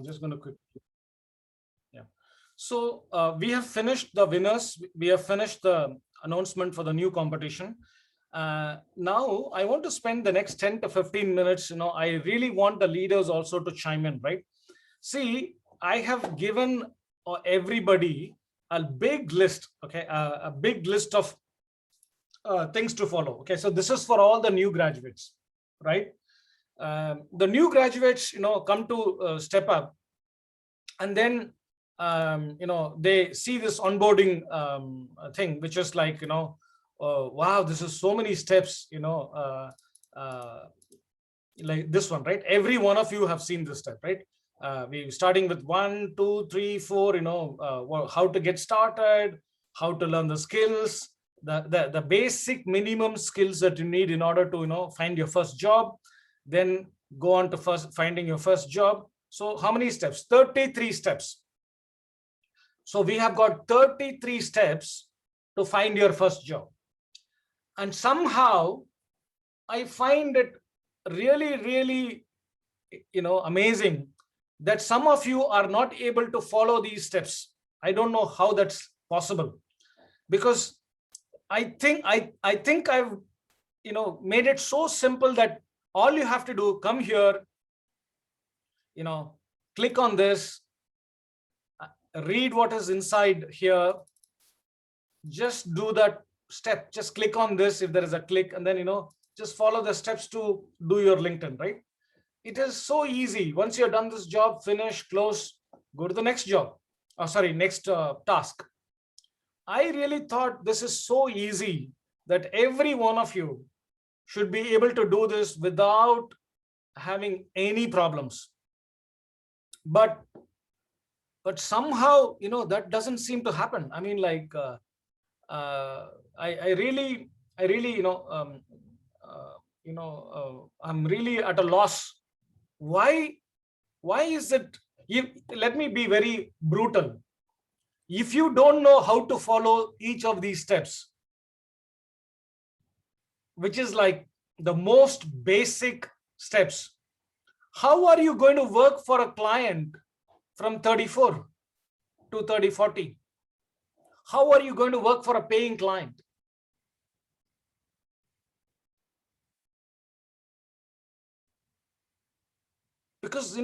I'm just going to quickly. Yeah. So we have finished the winners. We have finished the announcement for the new competition. Now I want to spend the next 10 to 15 minutes. I really want the leaders also to chime in, right? See, I have given everybody a big list, okay, a big list of things to follow. Okay, so this is for all the new graduates, right? The new graduates, come to Step Up, and then they see this onboarding thing, which is like, wow, this is so many steps, like this one, right? Every one of you have seen this step, right? We starting with 1, 2, 3, 4, how to get started, how to learn the skills, the basic minimum skills that you need in order to find your first job, then go on to finding your first job. So how many steps? 33 steps. So we have got 33 steps to find your first job. And somehow I find it really, really, amazing that some of you are not able to follow these steps. I don't know how that's possible, because I think I've made it so simple that all you have to do, come here, click on this, read what is inside here, just do that step, just click on this if there is a click, and then just follow the steps to do your LinkedIn, right? It is so easy. Once you're done this job, finish, close, go to the next job. Next task. I really thought this is so easy that every one of you should be able to do this without having any problems. But somehow, that doesn't seem to happen. I mean, like, I really, I'm really at a loss. Why is it? Let me be very brutal. If you don't know how to follow each of these steps, which is like the most basic steps, how are you going to work for a client from 34 to 30, 40? How are you going to work for a paying client? Because,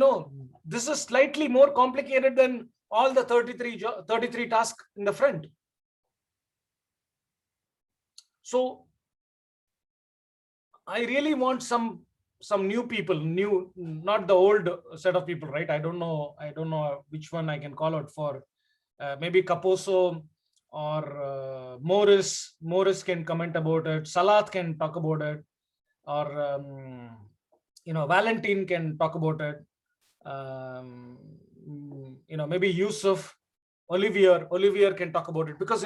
this is slightly more complicated than all the 33 tasks in the front. So I really want some new people, not the old set of people, right? I don't know which one I can call out for. Maybe Kaposo or Morris. Morris can comment about it. Salat can talk about it, or Valentine can talk about it. Maybe Yusuf, Olivier can talk about it, because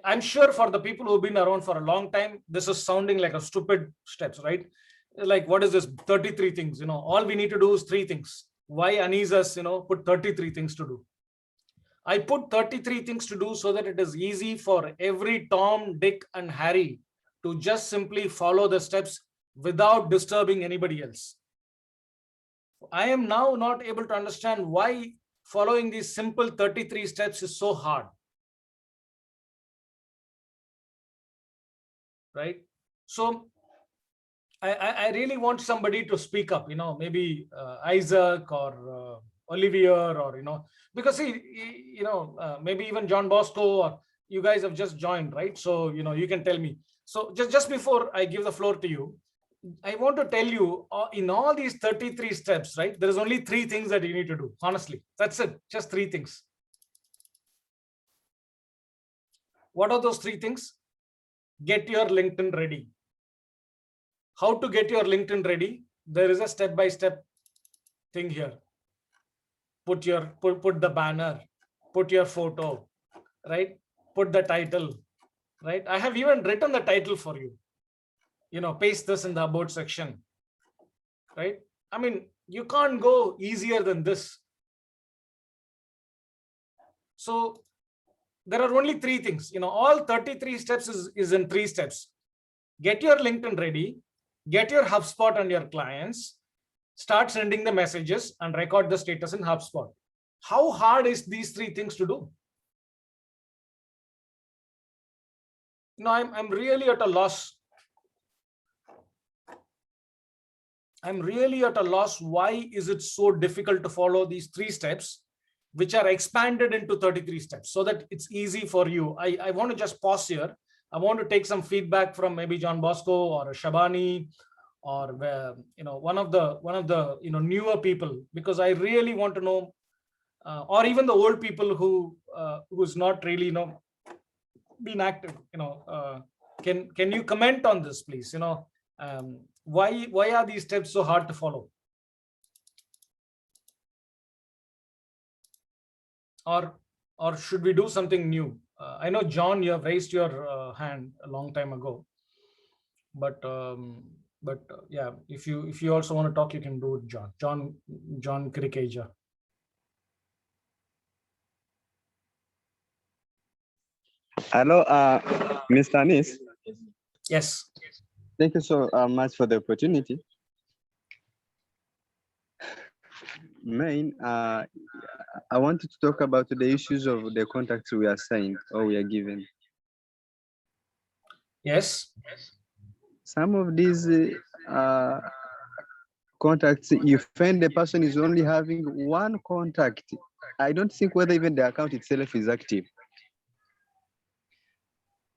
I'm sure for the people who've been around for a long time, this is sounding like a stupid steps, right? Like, what is this 33 things? All we need to do is 3 things. Why Anisas, put 33 things to do? I put 33 things to do so that it is easy for every Tom, Dick, and Harry to just simply follow the steps without disturbing anybody else. I am now not able to understand why following these simple 33 steps is so hard. Right? So I really want somebody to speak up, maybe Isaac or Olivier, or, because see, maybe even John Bosco, or you guys have just joined, right? So, you can tell me. So just before I give the floor to you, I want to tell you, in all these 33 steps, right, there is only 3 things that you need to do. Honestly, that's it. Just 3 things. What are those 3 things? Get your LinkedIn ready. How to get your LinkedIn ready? There is a step-by-step thing here. Put the banner, put your photo, right? Put the title, right? I have even written the title for you. Paste this in the about section, right? I mean, you can't go easier than this. So there are only 3 things. All 33 steps is in 3 steps. Get your LinkedIn ready, get your HubSpot and your clients, start sending the messages, and record the status in HubSpot. How hard is these three things to do? I'm really at a loss. I'm really at a loss. Why is it so difficult to follow these 3 steps, which are expanded into 33 steps, so that it's easy for you? I want to just pause here. I want to take some feedback from maybe John Bosco or Shabani, or one of the newer people, because I really want to know, or even the old people who's not really been active. Can you comment on this, please? Why are these steps so hard to follow? Or should we do something new? I know, John, you have raised your hand a long time ago, but yeah, if you also want to talk, you can do it, John Kirikeja. Hello, Mr. Anis. Yes. Thank you so much for the opportunity. I wanted to talk about the issues of the contacts we are assigned or we are given. Yes. Some of these contacts, you find the person is only having one contact. I don't think whether even the account itself is active.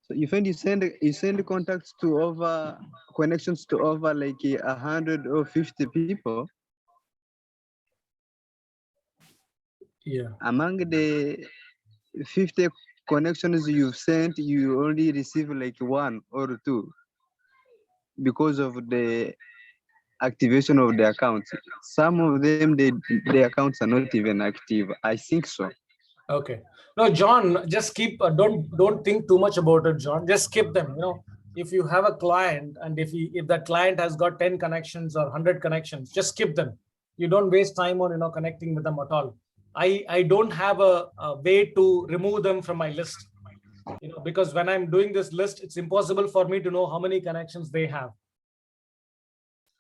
So you find you send contacts to over connections to over like 100 or 50 people. Yeah. Among the 50 connections you've sent, you only receive like 1 or 2 because of the activation of the accounts. Some of them, the accounts are not even active. I think so. Okay. No, John, just keep, don't think too much about it, John. Just skip them. If you have a client, and if that client has got 10 connections or 100 connections, just skip them. You don't waste time on connecting with them at all. I don't have a way to remove them from my list, because when I'm doing this list, it's impossible for me to know how many connections they have.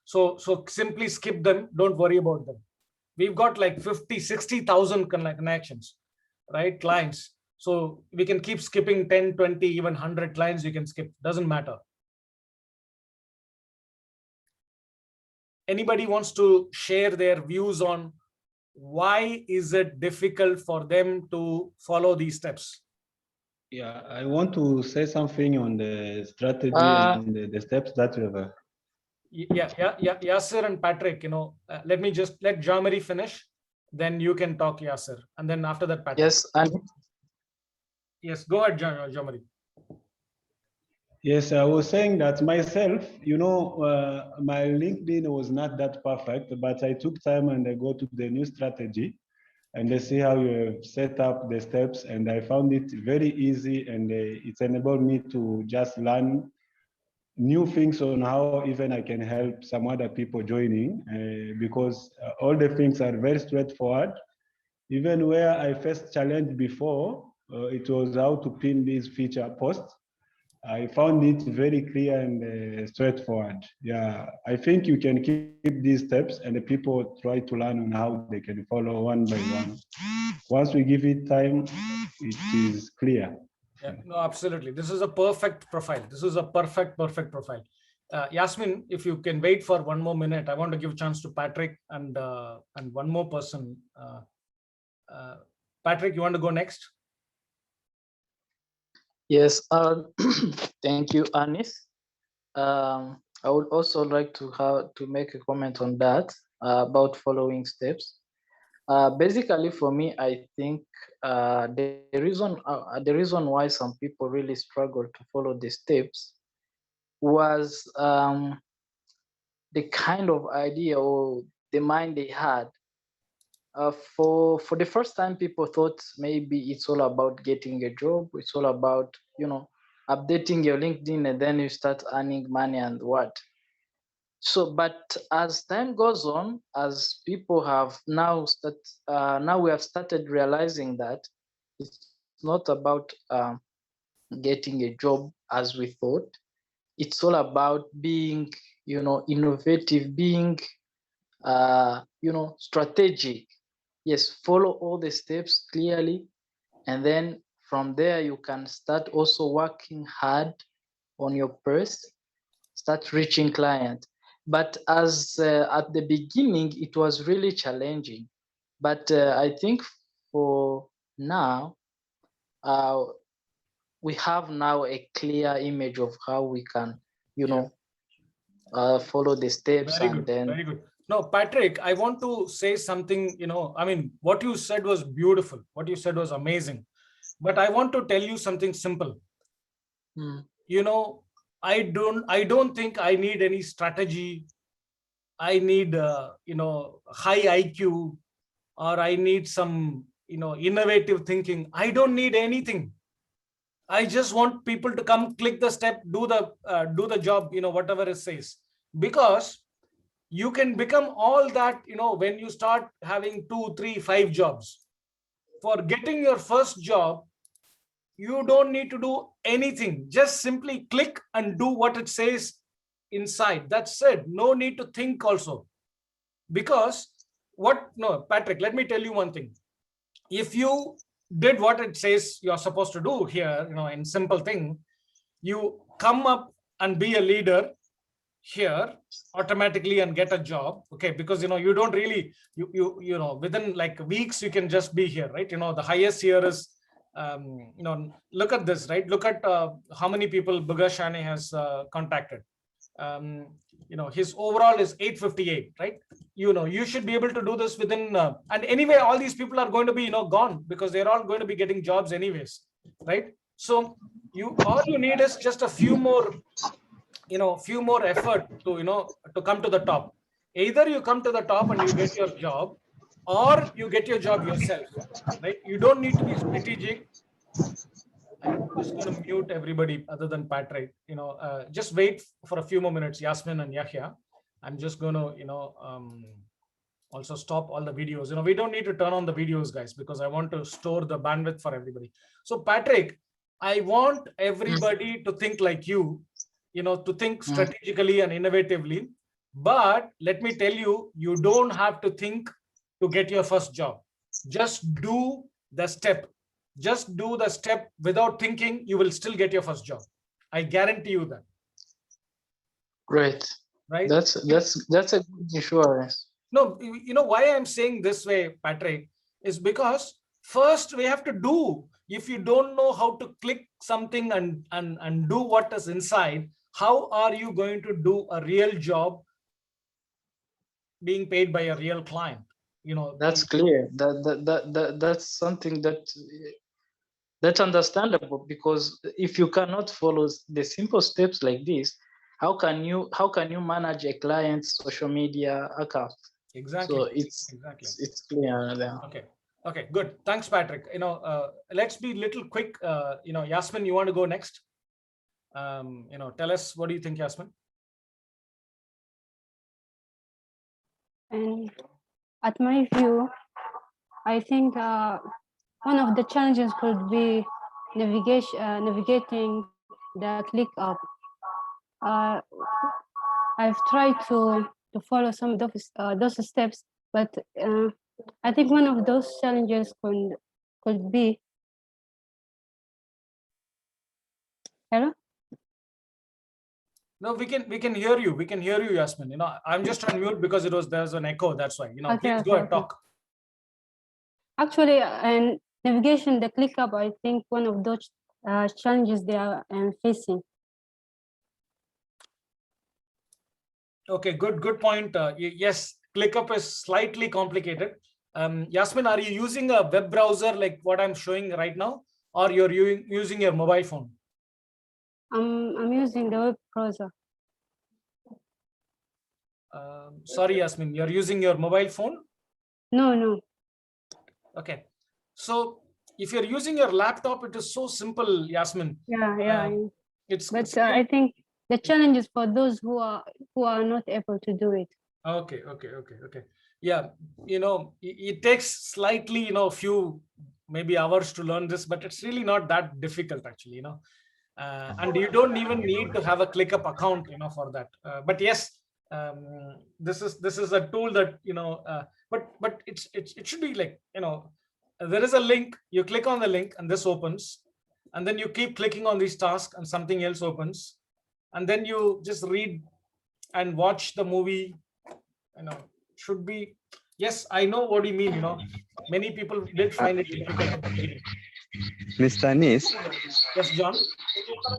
So simply skip them. Don't worry about them. We've got like 50, 60,000 connections, right? Clients. So we can keep skipping 10, 20, even 100 clients you can skip. Doesn't matter. Anybody wants to share their views on why is it difficult for them to follow these steps? Yeah, I want to say something on the strategy and the steps that we have. Yeah, Yasser and Patrick, let me just let Jean-Marie finish, then you can talk, Yasser, and then after that, Patrick. Yes, and yes, go ahead, Jean-Marie. Yes, I was saying that myself, my LinkedIn was not that perfect, but I took time and I go to the new strategy and I see how you have set up the steps, and I found it very easy, and it's enabled me to just learn new things on how even I can help some other people joining, because all the things are very straightforward. Even where I first challenged before, it was how to pin these feature posts. I found it very clear and straightforward. Yeah, I think you can keep these steps, and the people try to learn on how they can follow one by one. Once we give it time, it is clear. Yeah, no, absolutely. This is a perfect profile. This is a perfect profile. Yasmin, if you can wait for 1 more minute, I want to give a chance to Patrick and one more person. Patrick, you want to go next? yes, thank you, Anis. I would also like to make a comment on that about following steps. Basically, for me, I think the reason why some people really struggle to follow the steps was the kind of idea or the mind they had. For the first time, people thought maybe it's all about getting a job. It's all about updating your LinkedIn, and then you start earning money and what. So, but as time goes on, as people have now we have started realizing that it's not about getting a job as we thought. It's all about being, innovative, being strategic. Yes, follow all the steps clearly, and then from there you can start also working hard on your purse, start reaching clients. But as at the beginning, it was really challenging. But I think for now, we have now a clear image of how we can, follow the steps. Very and good, then very good. No, Patrick, I want to say something, I mean, what you said was beautiful. What you said was amazing. But I want to tell you something simple. Mm. I don't think I need any strategy. I need, high IQ, or I need some, innovative thinking. I don't need anything. I just want people to come, click the step, do the job, whatever it says. Because you can become all that, when you start having 2, 3, 5 jobs. For getting your first job, you don't need to do anything. Just simply click and do what it says inside. That's it. No need to think also. Because Patrick, let me tell you one thing. If you did what it says you're supposed to do here, in simple thing, you come up and be a leader here automatically and get a job. Okay, because you don't really, within like weeks you can just be here, right? The highest here is look at this, right? Look at how many people Buga Shane has contacted. His overall is 858, right? You should be able to do this within and anyway all these people are going to be gone, because they're all going to be getting jobs anyways, right? So all you need is just a few more effort to come to the top. Either you come to the top and you get your job, or you get your job yourself, right? You don't need to be strategic. I'm just going to mute everybody other than Patrick. Just wait for a few more minutes, Yasmin and Yahya. I'm just going to also stop all the videos. We don't need to turn on the videos, guys, because I want to store the bandwidth for everybody. So Patrick, I want everybody to think like you, to think strategically and innovatively. But let me tell you, you don't have to think to get your first job. Just do the step. Just do the step without thinking. You will still get your first job. I guarantee you that. Great. Right? That's a good assurance. No, why I'm saying this way, Patrick, is because first we have to do. If you don't know how to click something and do what is inside, how are you going to do a real job being paid by a real client? That's clear. That's something that's understandable, because if you cannot follow the simple steps like this, how can you manage a client's social media account? Exactly. So it's clear there. Okay, good. Thanks, Patrick. Let's be little quick. Yasmin, you want to go next? Tell us, what do you think, Yasmin? And at my view, I think one of the challenges could be navigating the ClickUp. I've tried to follow some of those steps, but I think one of those challenges could be. Hello? No, we can hear you. We can hear you, Yasmin. I'm just on mute because there's an echo. That's why. Please go ahead, talk. Actually, and navigation, the ClickUp, I think one of those challenges they are facing. Okay, good point. Yes, ClickUp is slightly complicated. Yasmin, are you using a web browser like what I'm showing right now, or you're using your mobile phone? I'm using the web browser. Sorry, Yasmin, you're using your mobile phone? No. Okay. So if you're using your laptop, it is so simple, Yasmin. Yeah. I think the challenge is for those who are not able to do it. Okay. Yeah, it takes slightly, few maybe hours to learn this, but it's really not that difficult actually, and you don't even need to have a ClickUp account, for that. But yes, This is a tool that, but it should be like, there is a link, you click on the link and this opens, and then you keep clicking on these tasks and something else opens, and then you just read and watch the movie. Should be, yes, I know what you mean. Many people did find it difficult at the beginning. Mr. Anis, Yes, John.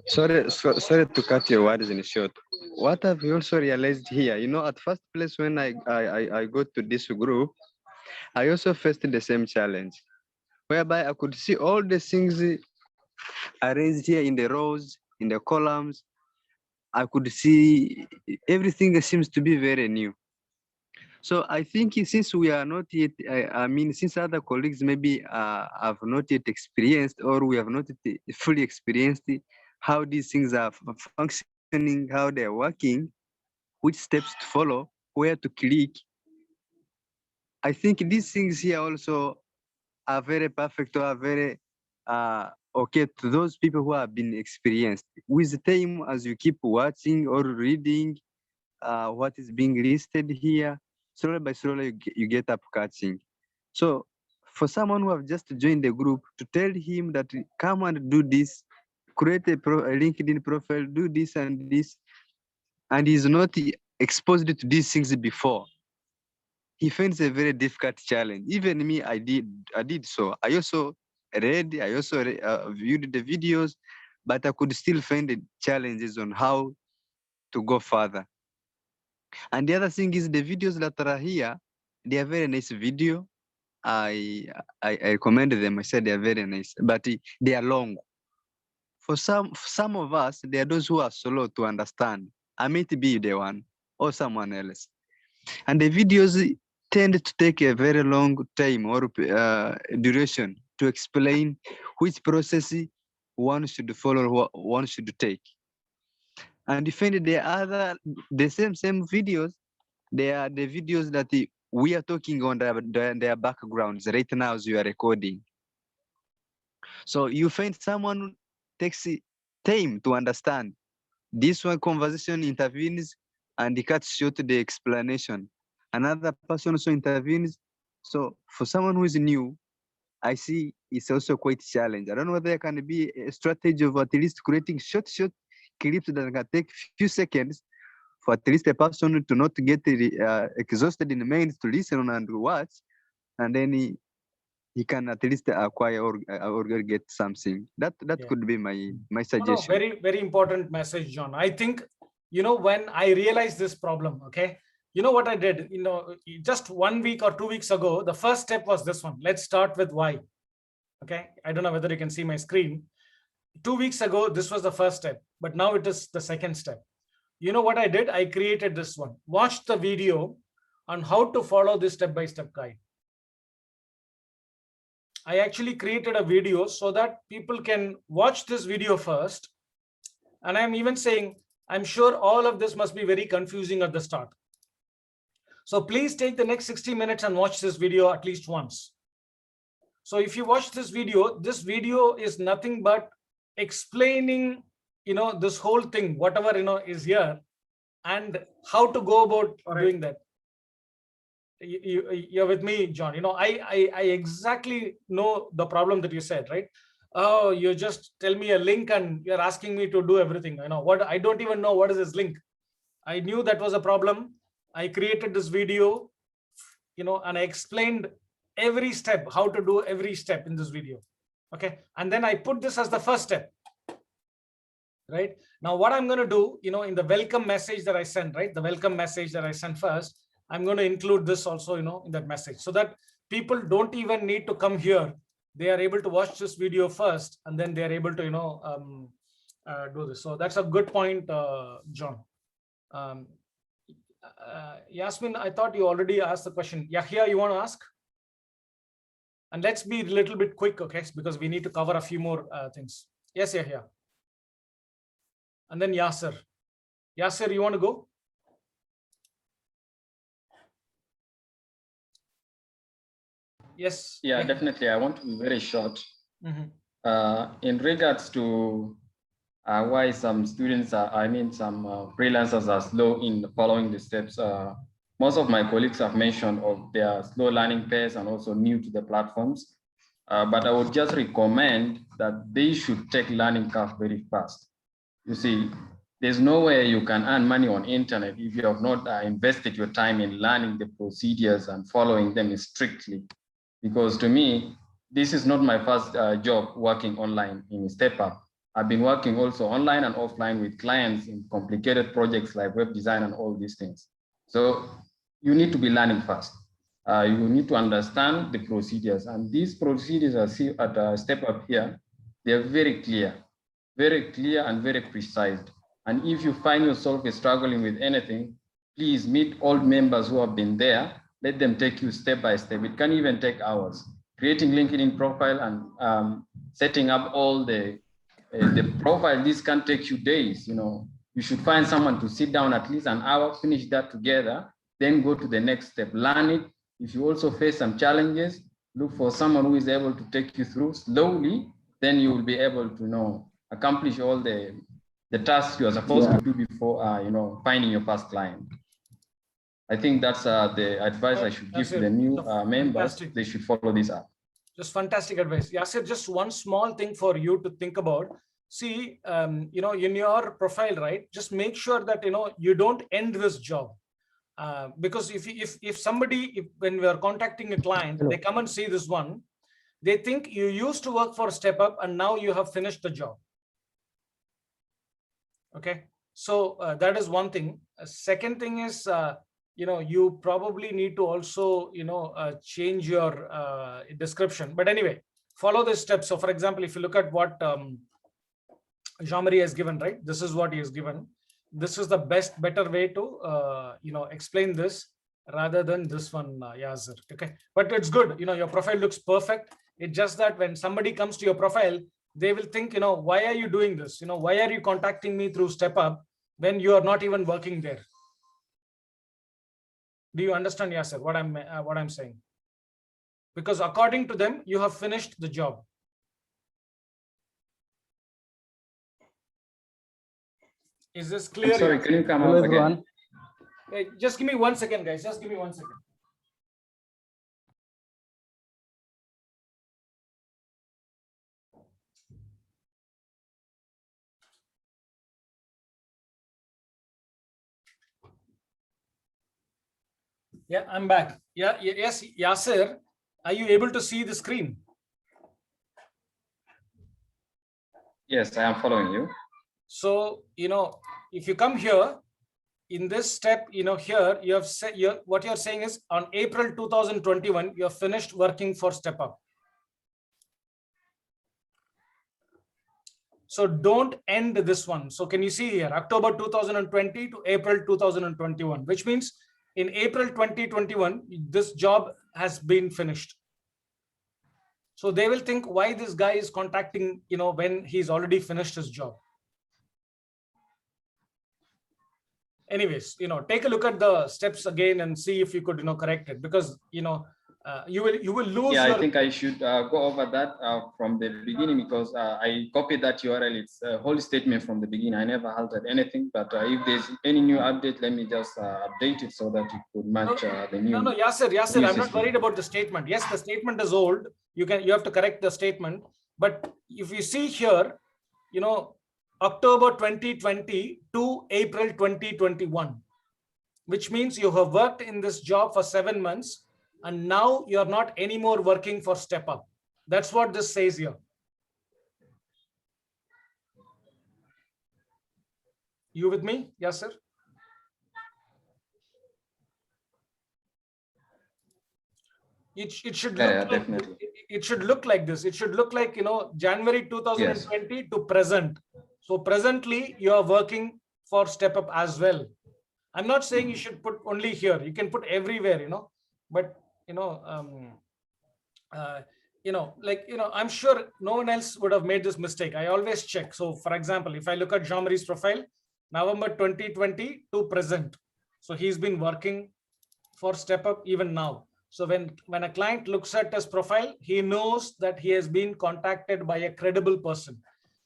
sorry to cut your words in short. What I've also realized here, at first place when I go to this group, I also faced the same challenge, whereby I could see all the things arranged here in the rows, in the columns. I could see everything seems to be very new. So I think since we are not yet, since other colleagues maybe have not yet experienced, or we have not yet fully experienced how these things are functioning, how they're working, which steps to follow, where to click. I think these things here also are very perfect, or are very okay to those people who have been experienced. With the time, as you keep watching or reading what is being listed here, slowly by slowly you get up catching. So for someone who have just joined the group, to tell him that come and do this, create a LinkedIn profile, do this and this, and he's not exposed to these things before, he finds a very difficult challenge. Even me, I did so. I also read, I also viewed the videos, but I could still find the challenges on how to go further. And the other thing is the videos that are here, they are very nice video. I recommend them. I said they are very nice, but they are long. For some of us, there are those who are slow to understand. I might be the one or someone else. And the videos tend to take a very long time or duration to explain which process one should follow, what one should take. And you find the same videos, they are the videos that we are talking on their backgrounds right now as you are recording. So you find someone takes time to understand. This one conversation intervenes and it cuts short the explanation. Another person also intervenes. So for someone who is new, I see it's also quite challenging. I don't know whether there can be a strategy of at least creating short clips that can take few seconds for at least a person to not get exhausted in the minds to listen and watch, and then he can at least acquire or get something. That Yeah. could be my No, suggestion. very, very important message, John. I think, when I realized this problem, okay, what I did, just 1 week or 2 weeks ago, the first step was this one. Let's start with why. Okay. I don't know whether you can see my screen. 2 weeks ago, this was the first step, but now it is the second step. You know what I did? I created this one. Watch the video on how to follow this step-by-step guide. I actually created a video so that people can watch this video first. And I'm even saying, I'm sure all of this must be very confusing at the start. So please take the next 60 minutes and watch this video at least once. So if you watch this video is nothing but explaining, this whole thing, whatever, is here, and how to go about doing that. You're with me, John. I exactly know the problem that you said, right? Oh, you just tell me a link and you're asking me to do everything. I don't even know what is this link. I knew that was a problem. I created this video, and I explained every step, how to do every step in this video. Okay. And then I put this as the first step. Right now, what I'm going to do, in the welcome message that I sent, right? The welcome message that I sent first, I'm going to include this also, in that message, so that people don't even need to come here. They are able to watch this video first, and then they are able to, do this. So that's a good point, John. Yasmin, I thought you already asked the question. Yahya, you want to ask? And let's be a little bit quick, okay? Because we need to cover a few more things. Yes, Yahya. And then Yasser. Yasser, you want to go? Yes. Yeah, definitely. I want to be very short. In regards to why some students are, some freelancers are slow in following the steps. Most of my colleagues have mentioned of their slow learning pace and also new to the platforms. But I would just recommend that they should take learning curve very fast. You see, there's no way you can earn money on internet if you have not invested your time in learning the procedures and following them strictly. Because to me, this is not my first job working online in StepUp. I've been working also online and offline with clients in complicated projects like web design and all these things. So you need to be learning fast. You need to understand the procedures, and these procedures I see at StepUp here, they are very clear and very precise. And if you find yourself struggling with anything, please meet old members who have been there. Let them take you step by step. It can even take hours. Creating LinkedIn profile and setting up all the profile, this can take you days. You know, you should find someone to sit down at least an hour, finish that together, then go to the next step, learn it. If you also face some challenges, look for someone who is able to take you through slowly, then you will be able to accomplish all the tasks you are supposed to do before finding your first client. I think that's the advice I should give to the new members. They should follow this up. Just fantastic advice. Yasir, just one small thing for you to think about. See, in your profile, right? Just make sure that you don't end this job. Because if somebody, when we are contacting a client, they come and see this one, they think you used to work for StepUp and now you have finished the job. Okay, so that is one thing. Second thing is, you probably need to also, change your description. But anyway, follow the steps. So for example, if you look at what Jean-Marie has given, right? This is what he has given. This is the better way to, explain this rather than this one, Yasir. Okay, but it's good. Your profile looks perfect. It's just that when somebody comes to your profile, they will think, why are you doing this? Why are you contacting me through StepUp when you are not even working there? Do you understand, Yasir, what I'm saying? Because according to them, you have finished the job. Is this clear? I'm sorry, can you come up again? Hey, just give me 1 second, guys. Just give me 1 second. Yeah, I'm back. Yeah, yes, Yasir, are you able to see the screen? Yes, I am following you. So, if you come here, in this step, here you have said, what you're saying is on April 2021, you're finished working for StepUp. So don't end this one. So can you see here, October 2020 to April 2021, which means in April 2021, this job has been finished. So they will think why this guy is contacting, when he's already finished his job. Anyways, take a look at the steps again and see if you could, correct it, because, you will lose. Yeah, I think I should go over that from the beginning, because I copied that URL. It's a whole statement from the beginning. I never altered anything, but if there's any new update, let me just update it so that it could match the new. No, Yasir, I'm not worried about the statement. Yes, the statement is old. You have to correct the statement. But if you see here, October 2020 to April 2021, which means you have worked in this job for 7 months. And now you're not anymore working for StepUp. That's what this says here. You with me? Yes, sir. It should look definitely. It should look like this. It should look like, January 2020 to present. So presently you are working for StepUp as well. I'm not saying you should put only here. You can put everywhere, but I'm sure no one else would have made this mistake. I always check. So for example, if I look at Jean-Marie's profile, November 2020 to present. So he's been working for StepUp even now. So when a client looks at his profile, he knows that he has been contacted by a credible person.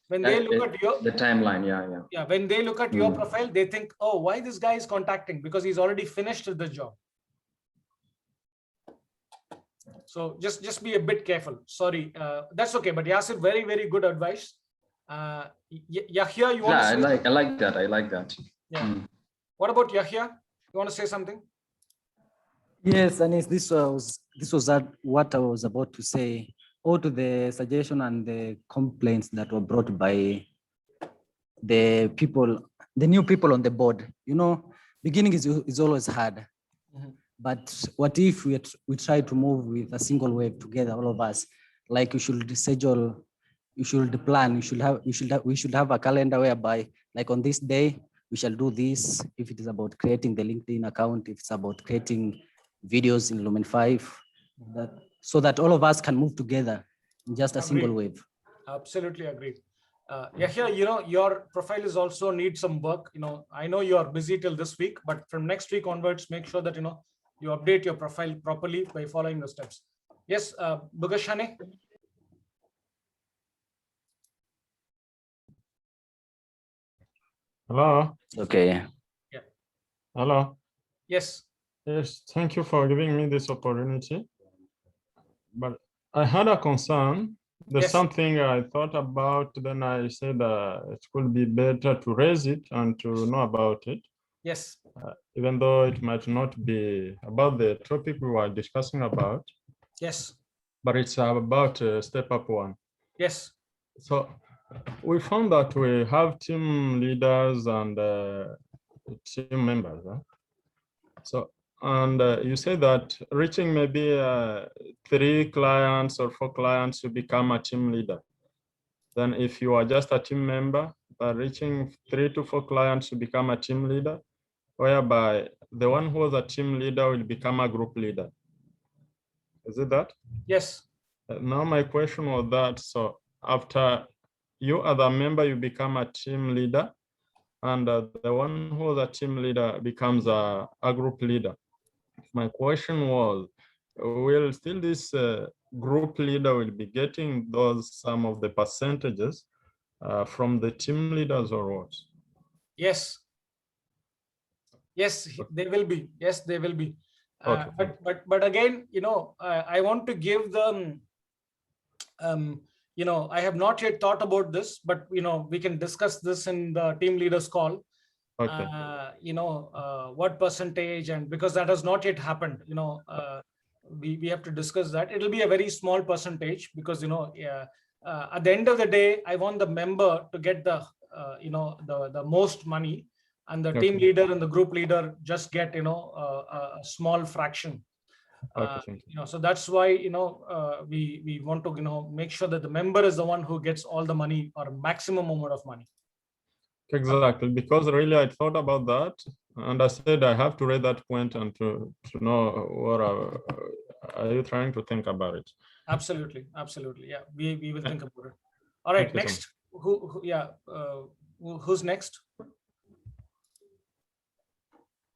when they look at your, the timeline, yeah. yeah, when they look at your Mm. profile, they think, oh, why this guy is contacting? Because he's already finished the job. So just be a bit careful. Sorry, that's okay. But Yasir, very, very good advice. Yahya, you want Yeah, to say? I like that. I like that. Yeah. Mm. What about Yahya? You want to say something? Yes, Anis, this was what I was about to say. All to the suggestion and the complaints that were brought by the people, the new people on the board. You know, beginning is always hard. Mhm. But what if we try to move with a single wave together, all of us? Like you should schedule, you should plan, we should have a calendar whereby, like on this day, we shall do this. If it is about creating the LinkedIn account, if it's about creating videos in Lumen 5, so that all of us can move together in just a single Agreed. wave. Absolutely agreed. Yahya, you know, your profile is also needs some work. You know, I know you are busy till this week, but from next week onwards, make sure that, you know, you update your profile properly by following the steps. Yes, Bugashane. Hello. Okay. Hello. Yes. Yes, thank you for giving me this opportunity. But I had a concern. There's Yes. something I thought about, then I said it could be better to raise it and to know about it, Yes. even though it might not be about the topic we were discussing about, Yes. but it's about step up one. Yes. So we found that we have team leaders and team members. So, and you say that reaching maybe 3 clients or 4 clients to become a team leader. Then if you are just a team member, reaching 3 to 4 clients to become a team leader, whereby the one who was a team leader will become a group leader. Is it that? Yes. Now my question was that, so after you as a member, you become a team leader, and the one who was a team leader becomes a group leader. My question was, will still this group leader will be getting some of the percentages from the team leaders or what? Yes. Yes, they will be. Yes, they will be. Okay. But again, you know, I want to give them, you know, I have not yet thought about this, but, you know, we can discuss this in the team leaders call. Okay. You know, what percentage, and because that has not yet happened, you know, we have to discuss that. It'll be a very small percentage because, you know, at the end of the day, I want the member to get the, you know, the most money, and the team Okay. leader and the group leader just get, you know, a small fraction. Okay, thank you. You know, so that's why, you know, we want to, you know, make sure that the member is the one who gets all the money or maximum amount of money. Exactly, because really I thought about that, and I said I have to raise that point and to know what are you trying to think about it. Absolutely, absolutely. Yeah, we will think about it. All right, Thank you so next. Who yeah, who's next?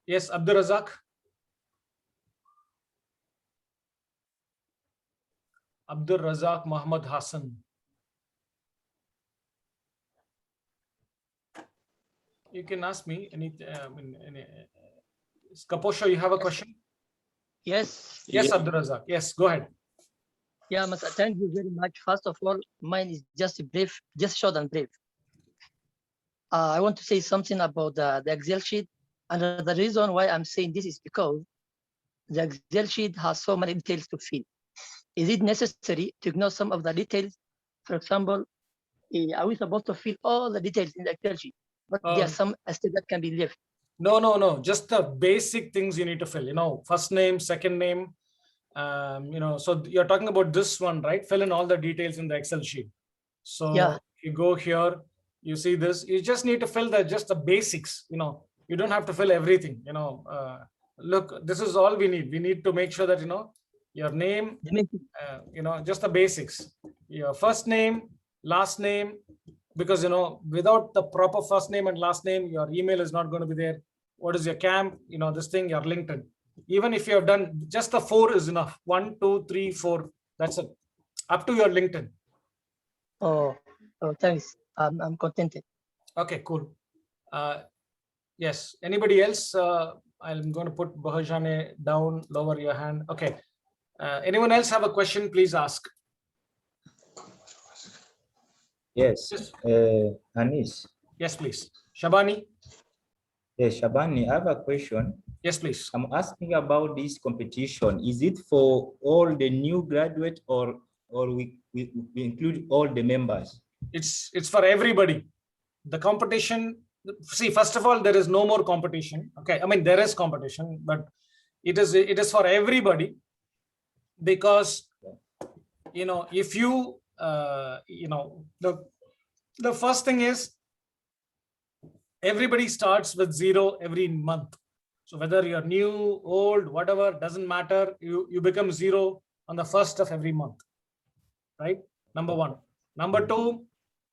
Yes, Abdur Razak. Abdur Razak Muhammad Hassan. You can ask me any. Kaposha, you have a question? Yes. Yes, Abdur Razak. Yes, go ahead. Yeah, Masa, thank you very much. First of all, mine is just brief, just short and brief. I want to say something about the Excel sheet. And the reason why I'm saying this is because the Excel sheet has so many details to fill. Is it necessary to ignore some of the details? For example, are we supposed to fill all the details in the Excel sheet? But there are some steps that can be left. No. Just the basic things you need to fill. You know, first name, second name. You know, so you're talking about this one, right? Fill in all the details in the Excel sheet. So Yeah. you go here, you see this. You just need to fill just the basics. You know, you don't have to fill everything. You know, look, this is all we need. We need to make sure that, you know, your name, you know, just the basics. Your first name, last name, because, you know, without the proper first name and last name, your email is not going to be there. What is your camp? You know, this thing, your LinkedIn. Even if you have done just the 4 is enough. 1, 2, 3, 4. That's it. Up to your LinkedIn. Oh, thanks. I'm contented. Okay, cool. Yes, anybody else? I'm going to put Bahajane down, lower your hand. Okay. Anyone else have a question? Please ask. Yes, Yes, Anis. yes, please. Shabani? Yes, Shabani, I have a question. Yes, please. I'm asking about this competition. Is it for all the new graduates or we include all the members? It's for everybody. The competition, see, first of all, there is no more competition. Okay, I mean, there is competition, but it is for everybody, because if you the first thing is everybody starts with 0 every month. So whether you're new, old, whatever, doesn't matter, you become 0 on the first of every month, right? Number one. Number two,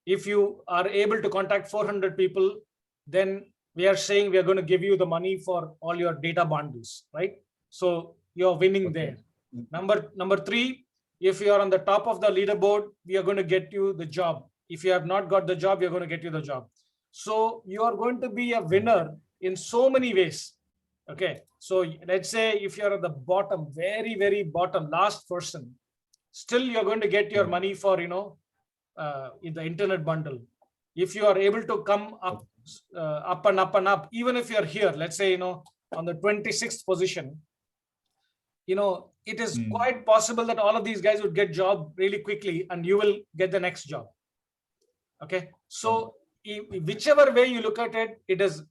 if you are able to contact 400 people, then we are saying we are going to give you the money for all your data bundles, right? So you're winning there. Number three, if you are on the top of the leaderboard, we are going to get you the job. If you have not got the job, you're going to get you the job. So you are going to be a winner in so many ways. Okay, so let's say if you're at the bottom, very, very bottom, last person, still you're going to get your money for, in the internet bundle. If you are able to come up, up and up and up, even if you're here, let's say, on the 26th position, it is quite possible that all of these guys would get job really quickly and you will get the next job. Okay, so whichever way you look at it, it is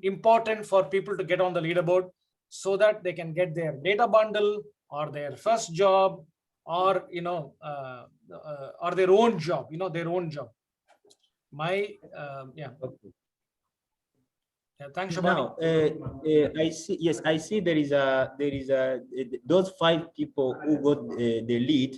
important for people to get on the leaderboard so that they can get their data bundle or their first job or or their own job, their own job. Yeah. Okay. Yeah, thanks, Shabani. I see. Yes, I see. There is those 5 people who got the lead.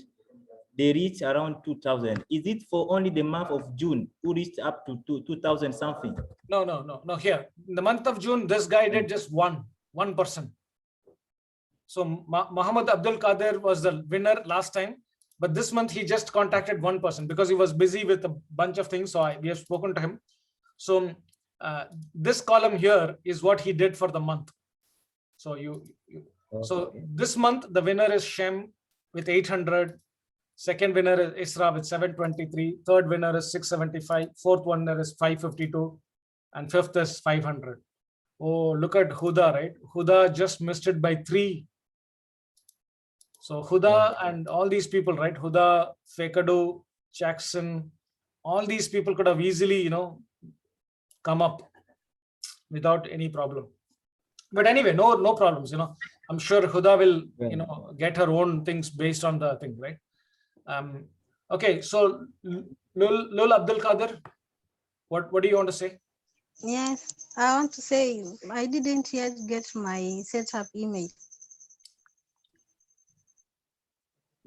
They reach around 2,000. Is it for only the month of June who reached up to 2,000 something? No. Here, in the month of June, this guy did just one person. So Muhammad Abdul Qadir was the winner last time, but this month he just contacted one person because he was busy with a bunch of things. So we have spoken to him. So this column here is what he did for the month. So so this month the winner is Shem with 800. Second winner is Isra with 723. Third winner is 675. Fourth winner is 552. And fifth is 500. Oh, look at Huda, right? Huda just missed it by 3. So Huda and all these people, right? Huda, Fekadu, Jackson, all these people could have easily, come up without any problem. But anyway, no problems, I'm sure Huda will, get her own things based on the thing, right? Okay, so Lul Abdul Qadir, what do you want to say? Yes, I want to say I didn't yet get my setup email.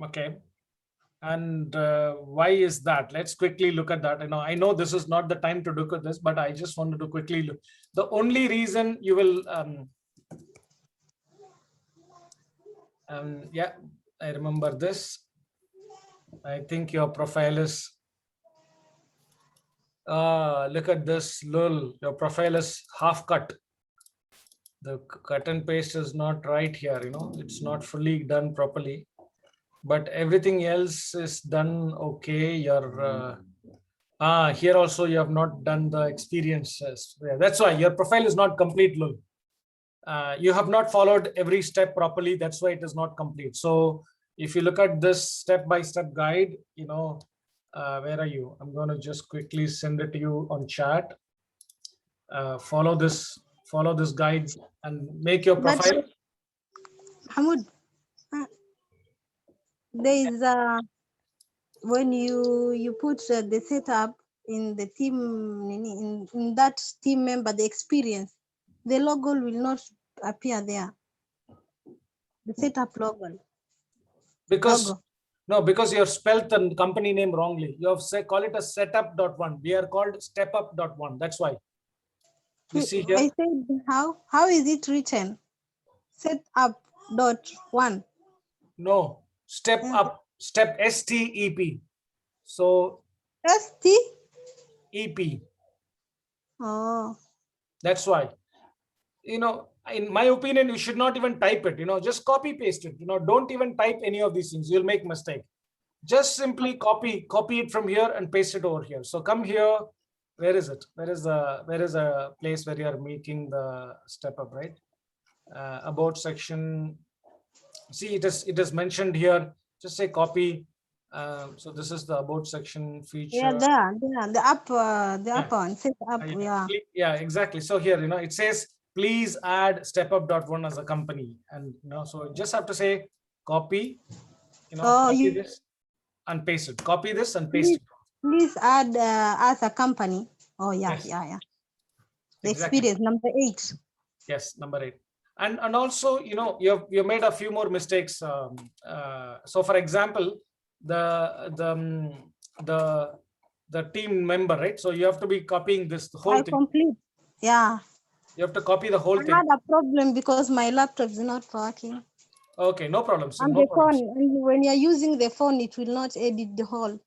Okay, and why is that? Let's quickly look at that. I know this is not the time to look at this, but I just wanted to quickly look. The only reason you will, yeah, I remember this. I think your profile is, look at this, Lul, your profile is half cut. The cut and paste is not right here, it's not fully done properly, but everything else is done okay. Your here also you have not done the experiences. Yeah, that's why your profile is not complete, Lul. You have not followed every step properly. That's why it is not complete. So if you look at this step-by-step guide, where are you? I'm going to just quickly send it to you on chat. Follow this guide and make your profile. Mahmoud, there is when you put the setup in the team, in that team member, the experience, the logo will not appear there. The setup logo. Because because you have spelled the company name wrongly. You have call it a setup.1. We are called stepup.1. That's why. You see here. I said how is it written? Setup.1. No, step up, step STEP. So ST? EP. Oh, That's why, in my opinion, you should not even type it, just copy paste it, don't even type any of these things. You'll make mistake. Just simply copy it from here and paste it over here. So come here. Where is it? Where is a place where you are making the step up, right? About section. See, it is mentioned here. Just say copy. So this is the about section feature. yeah, there, the upper one, set up, Yeah, yeah. yeah, exactly. So here, it says, please add StepUp.one as a company. And, so you just have to say, copy, copy this and paste it. Copy this and paste it. Please add as a company. Oh, yeah, Yes. yeah. The Exactly. experience, number 8. Yes, number 8. And also, you've made a few more mistakes. So for example, the team member, right? So you have to be copying this the whole thing. Complete. Yeah. You have to copy the whole thing. I had a problem because my laptop is not working. Okay, no problem. And the phone, and when you're using the phone, it will not edit the whole.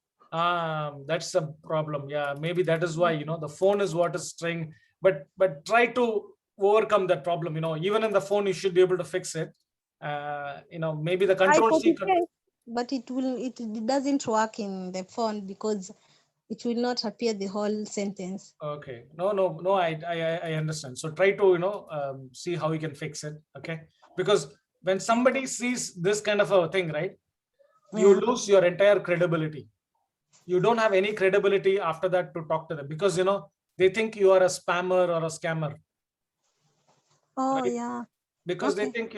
That's a problem. Yeah, maybe that is why, the phone is what is trying, but try to overcome that problem. Even in the phone, you should be able to fix it. Maybe the control C. But it doesn't work in the phone because it will not appear the whole sentence. Okay. No, I understand. So try to, see how you can fix it. Okay. Because when somebody sees this kind of a thing, right, you lose your entire credibility. You don't have any credibility after that to talk to them because, they think you are a spammer or a scammer. Oh, right? yeah. Because they think,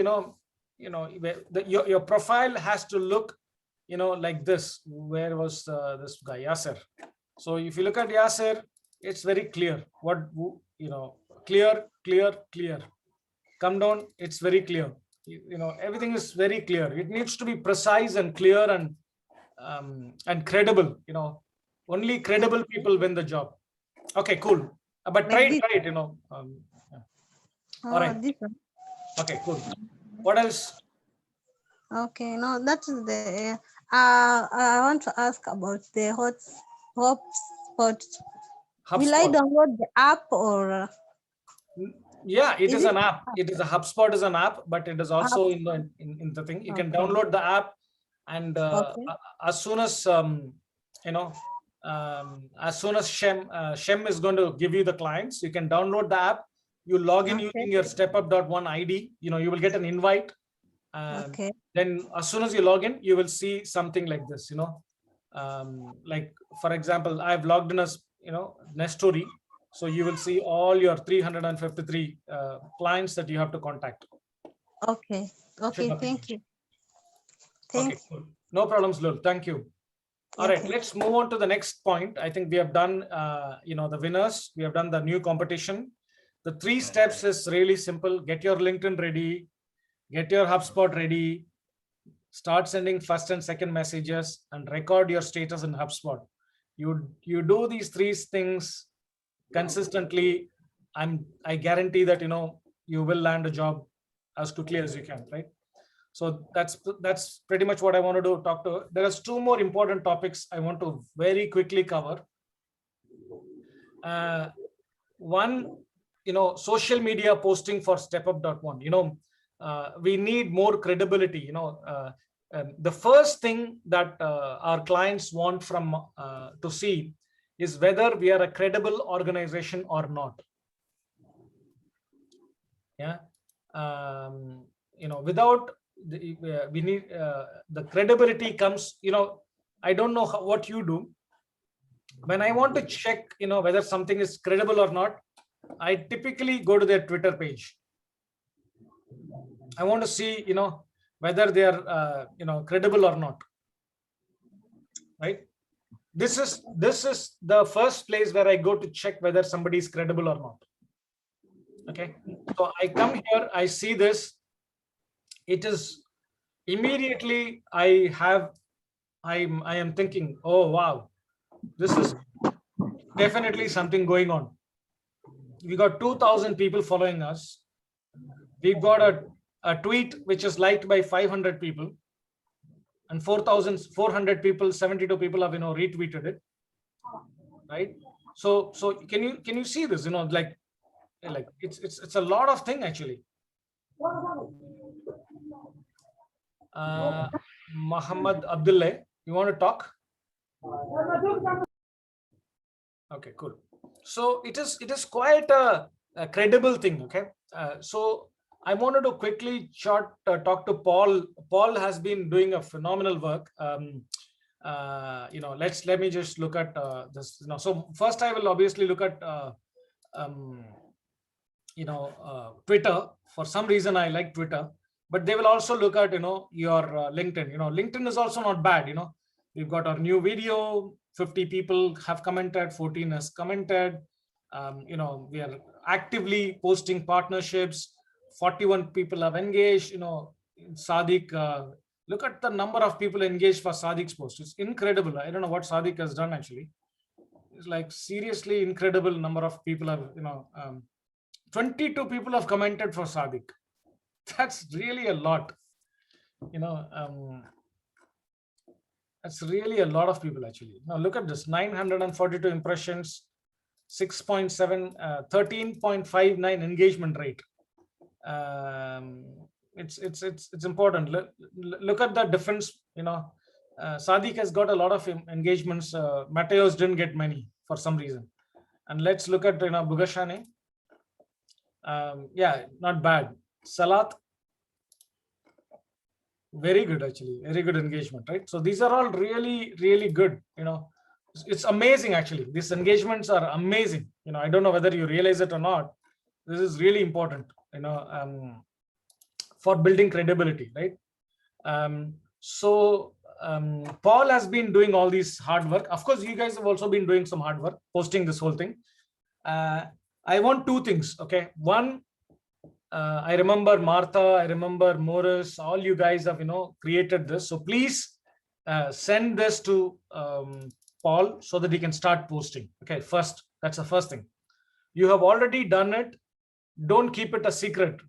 your profile has to look, like this. Where was this guy, Yasser? So if you look at Yasser, it's very clear. Clear. Come down, it's very clear. Everything is very clear. It needs to be precise and clear and credible. Only credible people win the job. Okay, cool. But try it. Yeah. All right. Okay, cool. What else? Okay, no, that is the. I want to ask about the HubSpot. Will I download the app or? Yeah, it is an app. It is a HubSpot is an app, but it is also in the thing. You can download the app, and as soon as Shem is going to give you the clients, you can download the app. You log in using your StepUp.one ID. You will get an invite. Then as soon as you log in, you will see something like this. Like for example, I've logged in as Nestory. So you will see all your 353 clients that you have to contact. Okay. Thank you. Okay, cool. No problems, Lul. Thank you. All right, let's move on to the next point. I think we have done, the winners. We have done the new competition. The 3 steps is really simple. Get your LinkedIn ready. Get your HubSpot ready. Start sending first and second messages and record your status in HubSpot. You do these 3 things consistently. I guarantee that you will land a job as quickly as you can, right? So that's pretty much what I want to talk to. There are 2 more important topics I want to very quickly cover. One, social media posting for StepUp.one. We need more credibility. The first thing that our clients want from to see is whether we are a credible organization or not. Yeah. Without we need the credibility comes. I don't know what you do. When I want to check, whether something is credible or not, I typically go to their Twitter page. I want to see, whether they are, credible or not. Right. This is the first place where I go to check whether somebody is credible or not. Okay. So I come here, I see this. It is immediately I am thinking, oh, wow, this is definitely something going on. We got 2,000 people following us. We've got a tweet which is liked by 500 people, and 4,400 people, 72 people have retweeted it, right? So can you see this? Like it's a lot of thing actually. Muhammad Abdullah, you want to talk? Okay, cool. So it is quite a credible thing. Okay, so I wanted to quickly talk to Paul. Paul has been doing a phenomenal work. Let me just look at this. So first I will obviously look at Twitter. For some reason I like Twitter, but they will also look at your LinkedIn. LinkedIn is also not bad. We've got our new video. 50 people have commented. 14 has commented. We are actively posting partnerships. 41 people have engaged. Sadiq, look at the number of people engaged for Sadiq's post. It's incredible. I don't know what Sadiq has done actually. It's like seriously incredible number of people have, 22 people have commented for Sadiq. That's really a lot. That's really a lot of people actually. Now look at this, 942 impressions, 6.7, 13.59 engagement rate. It's important. Look at the difference. Sadiq has got a lot of engagements. Mateos didn't get many for some reason. And let's look at Bugashane. Yeah, not bad. Salat, very good actually, very good engagement, right? So these are all really, really good. It's amazing actually. These engagements are amazing. I don't know whether you realize it or not. This is really important, for building credibility, right? Paul has been doing all this hard work. Of course, you guys have also been doing some hard work, posting this whole thing. I want two things, okay? One, I remember Martha, I remember Morris, all you guys have, created this. So please send this to Paul so that he can start posting. Okay, first, that's the first thing. You have already done it. Don't keep it a secret.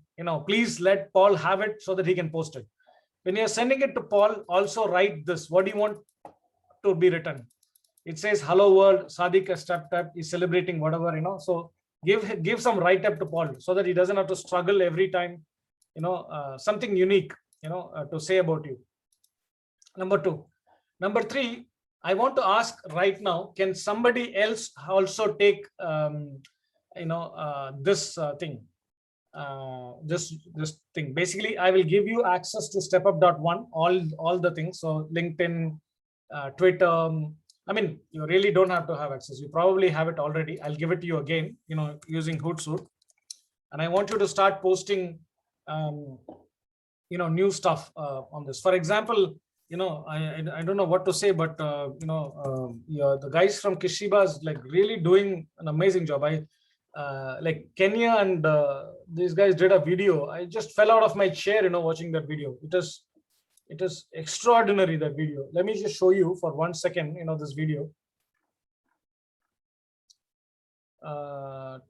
Please let Paul have it so that he can post it. When you're sending it to Paul, also write this. What do you want to be written? It says, hello world, Sadiq has stepped up, he's celebrating whatever, So give some write-up to Paul so that he doesn't have to struggle every time, something unique, to say about you. Number two. Number three, I want to ask right now, can somebody else also take, this thing? This thing. Basically, I will give you access to StepUp.one, all the things. So LinkedIn, Twitter. I mean, you really don't have to have access. You probably have it already. I'll give it to you again, using Hootsuite. And I want you to start posting, new stuff on this. For example, I don't know what to say, but the guys from Kishiba is like really doing an amazing job. Like Kenya and these guys did a video. I just fell out of my chair, watching that video. It is extraordinary, that video. Let me just show you for 1 second, this video. Where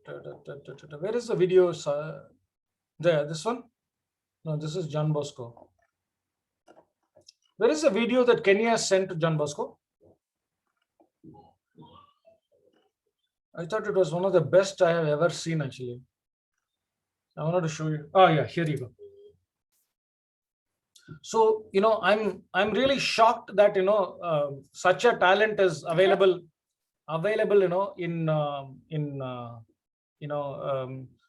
is the video? There, this one? No, this is John Bosco. Where is the video that Kenya sent to John Bosco? I thought it was one of the best I have ever seen, actually. I wanted to show you. Oh yeah, here you go. So, I'm really shocked that, such a talent is available,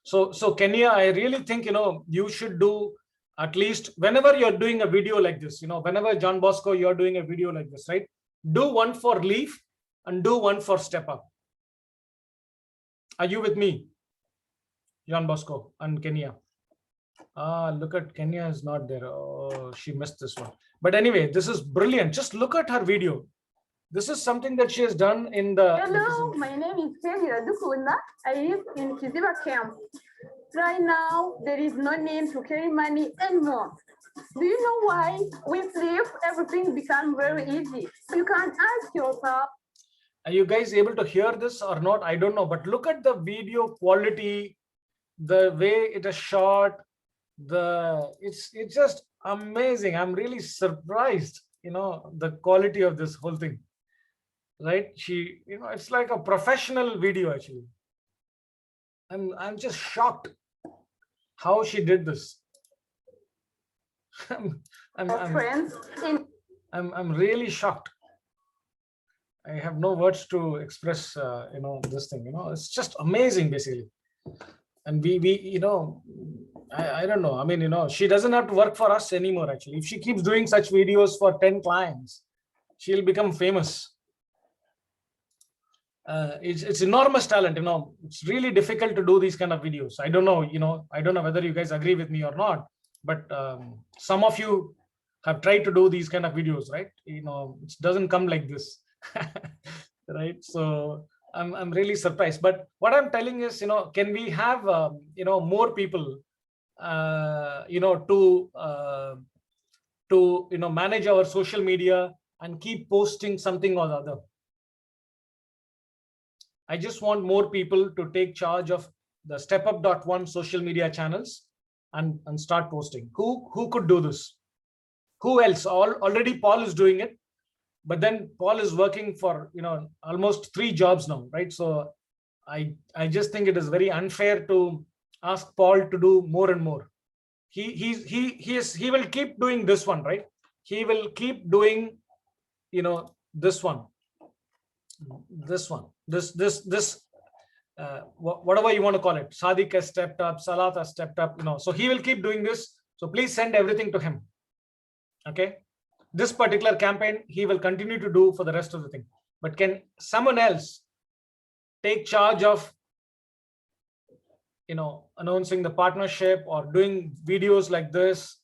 so Kenya, I really think, you should do at least whenever you're doing a video like this, whenever John Bosco, you're doing a video like this, right? Do one for Leaf and do one for Step Up. Are you with me, John Bosco and Kenya? Look at Kenya is not there. Oh, she missed this one. But anyway, this is brilliant. Just look at her video. This is something that she has done in the. Hello, my name is Kenya Dukunda. I live in Kiziba camp. Right now, there is no need to carry money anymore. Do you know why? With Leaf, everything becomes very easy. You can ask yourself. Are you guys able to hear this or not? I don't know. But look at the video quality, the way it is shot. It's just amazing. I'm really surprised, the quality of this whole thing. right? She, it's like a professional video actually. I'm just shocked how she did this. Friends in I'm really shocked. I have no words to express, this thing, it's just amazing basically. And we I don't know. I mean, she doesn't have to work for us anymore actually. If she keeps doing such videos for 10 clients, she'll become famous. It's enormous talent, it's really difficult to do these kind of videos. I don't know, I don't know whether you guys agree with me or not, but some of you have tried to do these kind of videos, right? It doesn't come like this. Right? So I'm really surprised. But what I'm telling is, can we have more people to manage our social media and keep posting something or the other. I just want more people to take charge of the StepUp.one social media channels and start posting. Who could do this? Who else? Already Paul is doing it, but then Paul is working for almost 3 jobs now, right? So I just think it is very unfair to ask Paul to do more and more. He will keep doing this one, right? He will keep doing this one, this whatever you want to call it. Sadiq has stepped up, Salat has stepped up, so he will keep doing this. So please send everything to him. Okay, this particular campaign he will continue to do for the rest of the thing. But can someone else take charge of announcing the partnership or doing videos like this?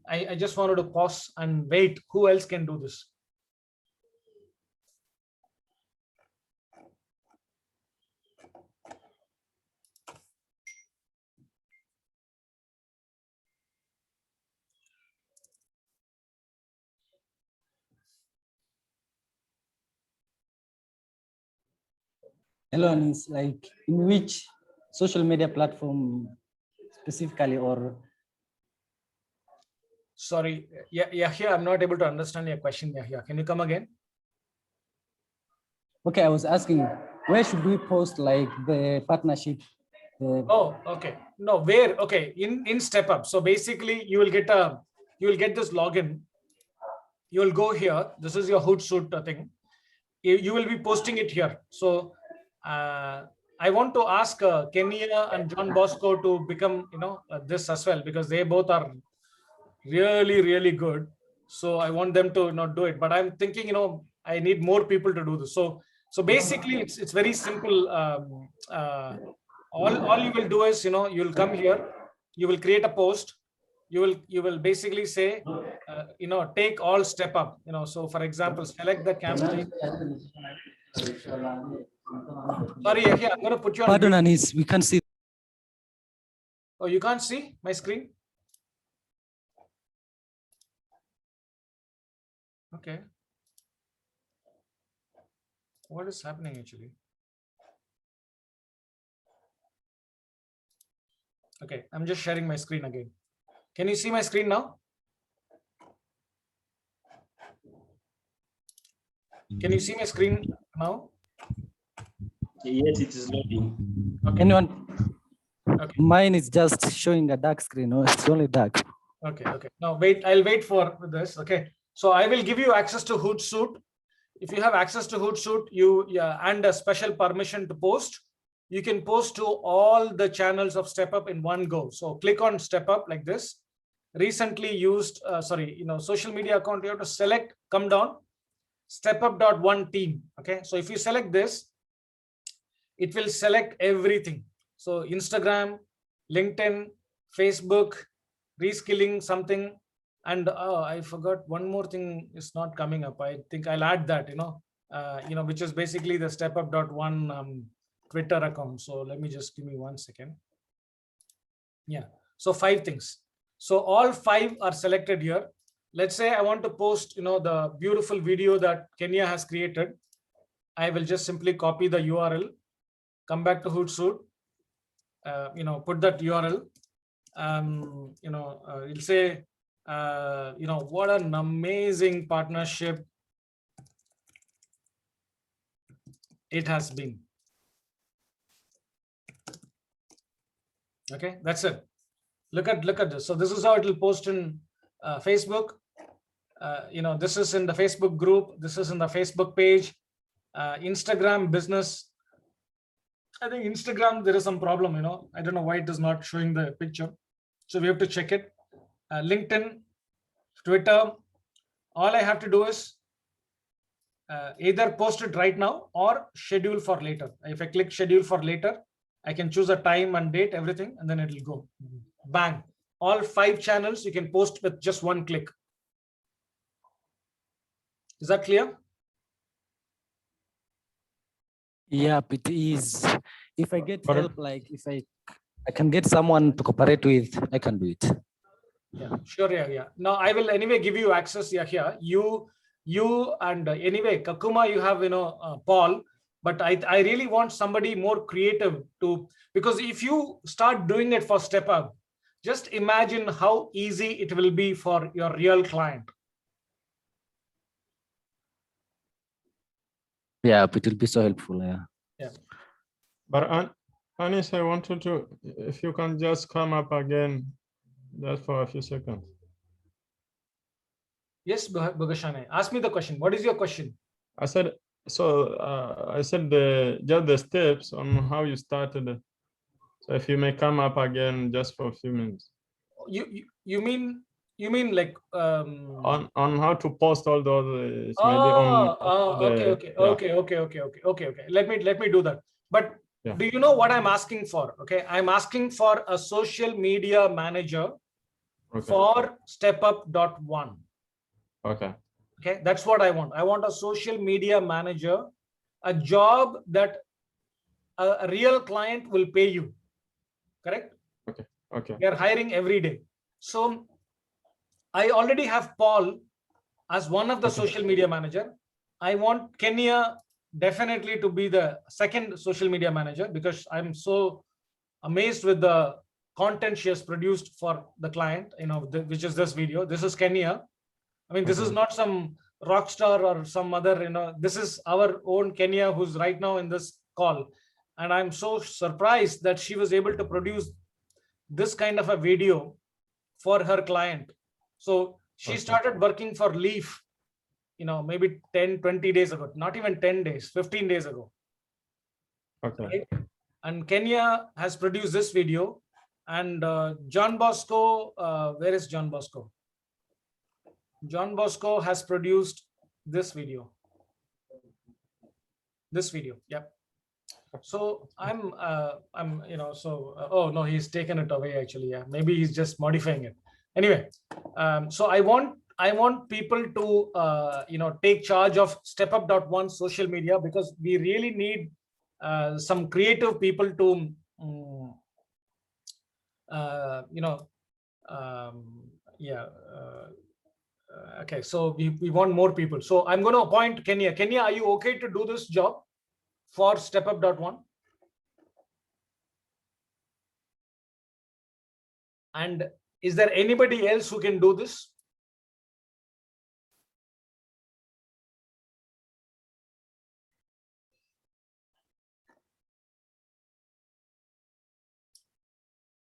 I just wanted to pause and wait. Who else can do this? Hello, Anis, like in which social media platform specifically, or? Sorry, Yahya, I'm not able to understand your question, Yahya. Can you come again? Okay, I was asking, where should we post like the partnership? Oh, okay. No, where? Okay, in StepUp. So basically, you will get this login. You will go here. This is your Hootsuite thing. You will be posting it here. So I want to ask Kenya and John Bosco to become this as well, because they both are really, really good. So I want them to not do it. But I'm thinking, I need more people to do this. So basically, it's very simple. All you will do is, you'll come here, you will create a post, you will basically say, take all StepUp. So for example, select the campaign. Sorry, Yahya, I'm going to put you on. Pardon, Anis, we can't see. Oh, you can't see my screen? Okay. What is happening actually? Okay, I'm just sharing my screen again. Can you see my screen now? Can you see my screen now? Yes, it is loading. Okay. Anyone? Okay. Mine is just showing a dark screen. No, it's only dark. Okay. Now wait, I'll wait for this. Okay. So I will give you access to Hootsuite. If you have access to Hootsuite, and a special permission to post, you can post to all the channels of StepUp in one go. So click on StepUp like this. Recently used, social media account, you have to select, come down, StepUp.one team. Okay. So if you select this, it will select everything. So Instagram, LinkedIn, Facebook, reskilling something. And I forgot one more thing is not coming up. I think I'll add that, which is basically the StepUp.one Twitter account. So let me just give me 1 second. Yeah. So 5 things. So all 5 are selected here. Let's say I want to post, the beautiful video that Kenya has created. I will just simply copy the URL, come back to Hootsuite, put that URL. It'll say, what an amazing partnership It has been. Okay, that's it. Look at this. So this is how it will post in Facebook. This is in the Facebook group. This is in the Facebook page. Instagram business. I think Instagram, there is some problem, I don't know why it is not showing the picture. So we have to check it. LinkedIn, Twitter, all I have to do is either post it right now or schedule for later. If I click schedule for later, I can choose a time and date, everything, and then it will go. Bang. All 5 channels you can post with just one click. Is that clear? Yeah, it is. If I get help, like if I can get someone to cooperate with, I can do it. Yeah, sure. Yeah. Now I will anyway give you access. Yeah, here you and anyway, Kakuma, you have Paul, but I really want somebody more creative to, because if you start doing it for Step Up, just imagine how easy it will be for your real client. Yeah, it will be so helpful. Yeah. But Anis, I wanted to, if you can just come up again, just for a few seconds. Yes, Bogashane, ask me the question. What is your question? I said, so I said just the steps on how you started. So if you may come up again just for a few minutes. You mean like on how to post all those okay. Let me do that. But do you know what I'm asking for? Okay, I'm asking for a social media manager for StepUp.1. Okay, that's what I want. I want a social media manager, a job that a real client will pay you. Correct? Okay. We are hiring every day. So I already have Paul as one of the social media manager. I want Kenya definitely to be the second social media manager, because I'm so amazed with the content she has produced for the client, which is this video. This is Kenya. I mean, this is not some rock star or some other, this is our own Kenya who's right now in this call. And I'm so surprised that she was able to produce this kind of a video for her client. So she started working for Leaf, maybe 10-20 days ago, not even 10 days, 15 days ago. Okay. Right? And Kenya has produced this video, and John Bosco, where is John Bosco? John Bosco has produced this video. Yep. So oh no, he's taken it away actually. Yeah, maybe he's just modifying it. Anyway, so I want people to take charge of StepUp.1 social media, because we really need some creative people to okay, so we want more people. So I'm going to appoint Kenya. Kenya, are you okay to do this job for StepUp.1? And is there anybody else who can do this?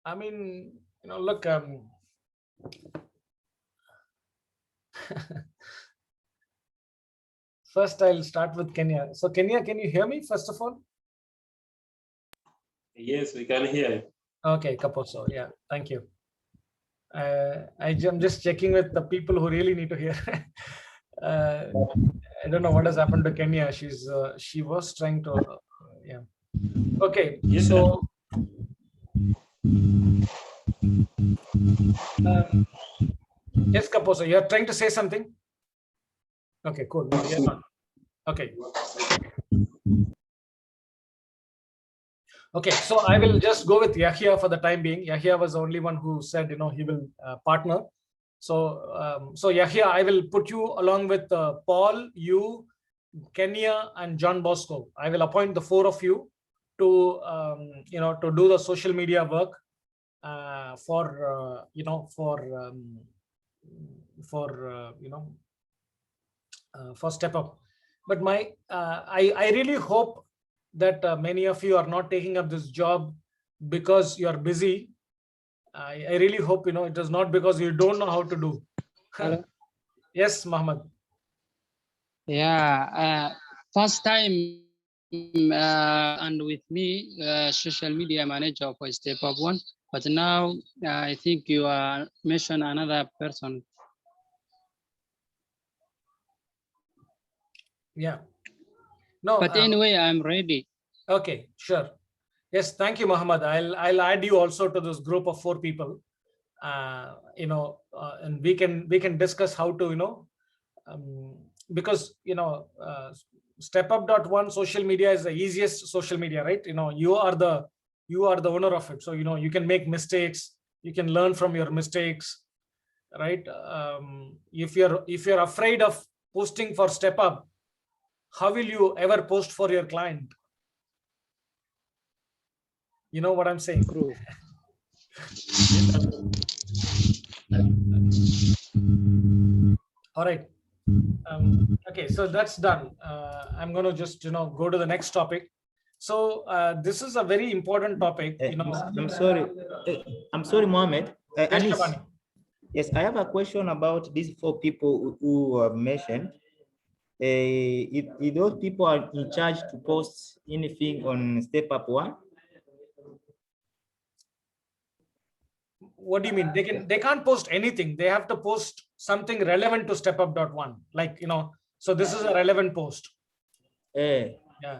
I mean, look, first I'll start with Kenya. So Kenya, can you hear me first of all? Yes, we can hear you. Okay, Kaposo, yeah, thank you. I'm just checking with the people who really need to hear. I don't know what has happened to Kenya. She was trying to, yeah. Okay, yes, so yes, Kaposo, you're trying to say something? Okay, cool. No, you're not. Okay. Okay, so I will just go with Yahya for the time being. Yahya was the only one who said, he will partner. So, so Yahya, I will put you along with Paul, you, Kenya, and John Bosco. I will appoint the 4 of you to, to do the social media work for Step Up. But I really hope that many of you are not taking up this job because you are busy. I really hope, it is not because you don't know how to do. Hello. Yes, Mohammed. Yeah, first time and with me, social media manager for Step Up One. But now I think you are mention another person. Yeah. No. But anyway, I'm ready. Okay, sure. Yes, thank you, Mohammed. I'll add you also to this group of 4 people. And we can discuss how to, because StepUp.one social media is the easiest social media, right? You are the owner of it, so you can make mistakes, you can learn from your mistakes, right? If you're afraid of posting for StepUp, how will you ever post for your client? You know what I'm saying? All right. Okay, so that's done. I'm going to just go to the next topic. So this is a very important topic. I'm sorry, Mohammed. Anis, yes, I have a question about these 4 people who have mentioned. If those people are in charge to post anything on Step Up One? What do you mean? They can't post anything. They have to post something relevant to StepUp.one. Like, so this is a relevant post. Yeah.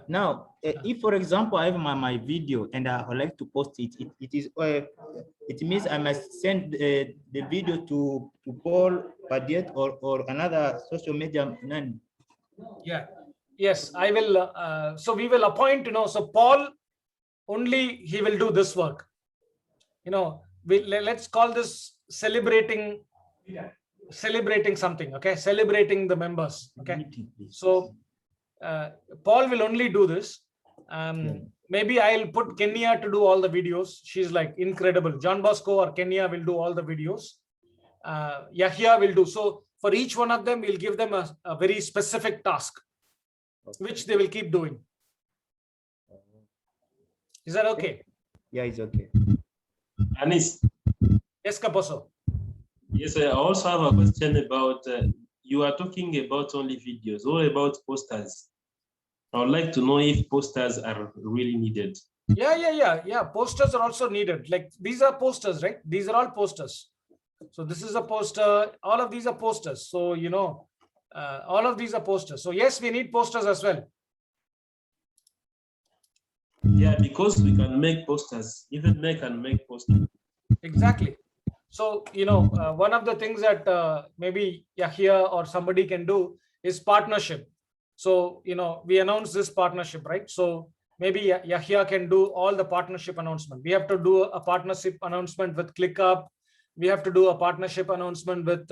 Now, if, for example, I have my video and I would like to post it, it means I must send the video to Paul Padiet or another social media man. Yeah. Yes, I will. So we will appoint, so Paul only, he will do this work. Let's call this celebrating something. Okay, celebrating the members. Okay, so Paul will only do this. Maybe I'll put Kenya to do all the videos. She's like incredible. John Bosco or Kenya will do all the videos. Yahya will do. So for each one of them, we'll give them a very specific task, which they will keep doing. Is that okay? Yeah, it's okay. Anis. Yes, Kaposo. Yes, I also have a question about, you are talking about only videos. What about posters? I would like to know if posters are really needed. Yeah. Posters are also needed. Like, these are posters, right? These are all posters. So this is a poster. All of these are posters. So, all of these are posters. So yes, we need posters as well. Yeah, because we can make posters. Even they can make posters. Exactly. So, one of the things that maybe Yahya or somebody can do is partnership. So, we announced this partnership, right? So maybe Yahya can do all the partnership announcement. We have to do a partnership announcement with ClickUp. We have to do a partnership announcement with,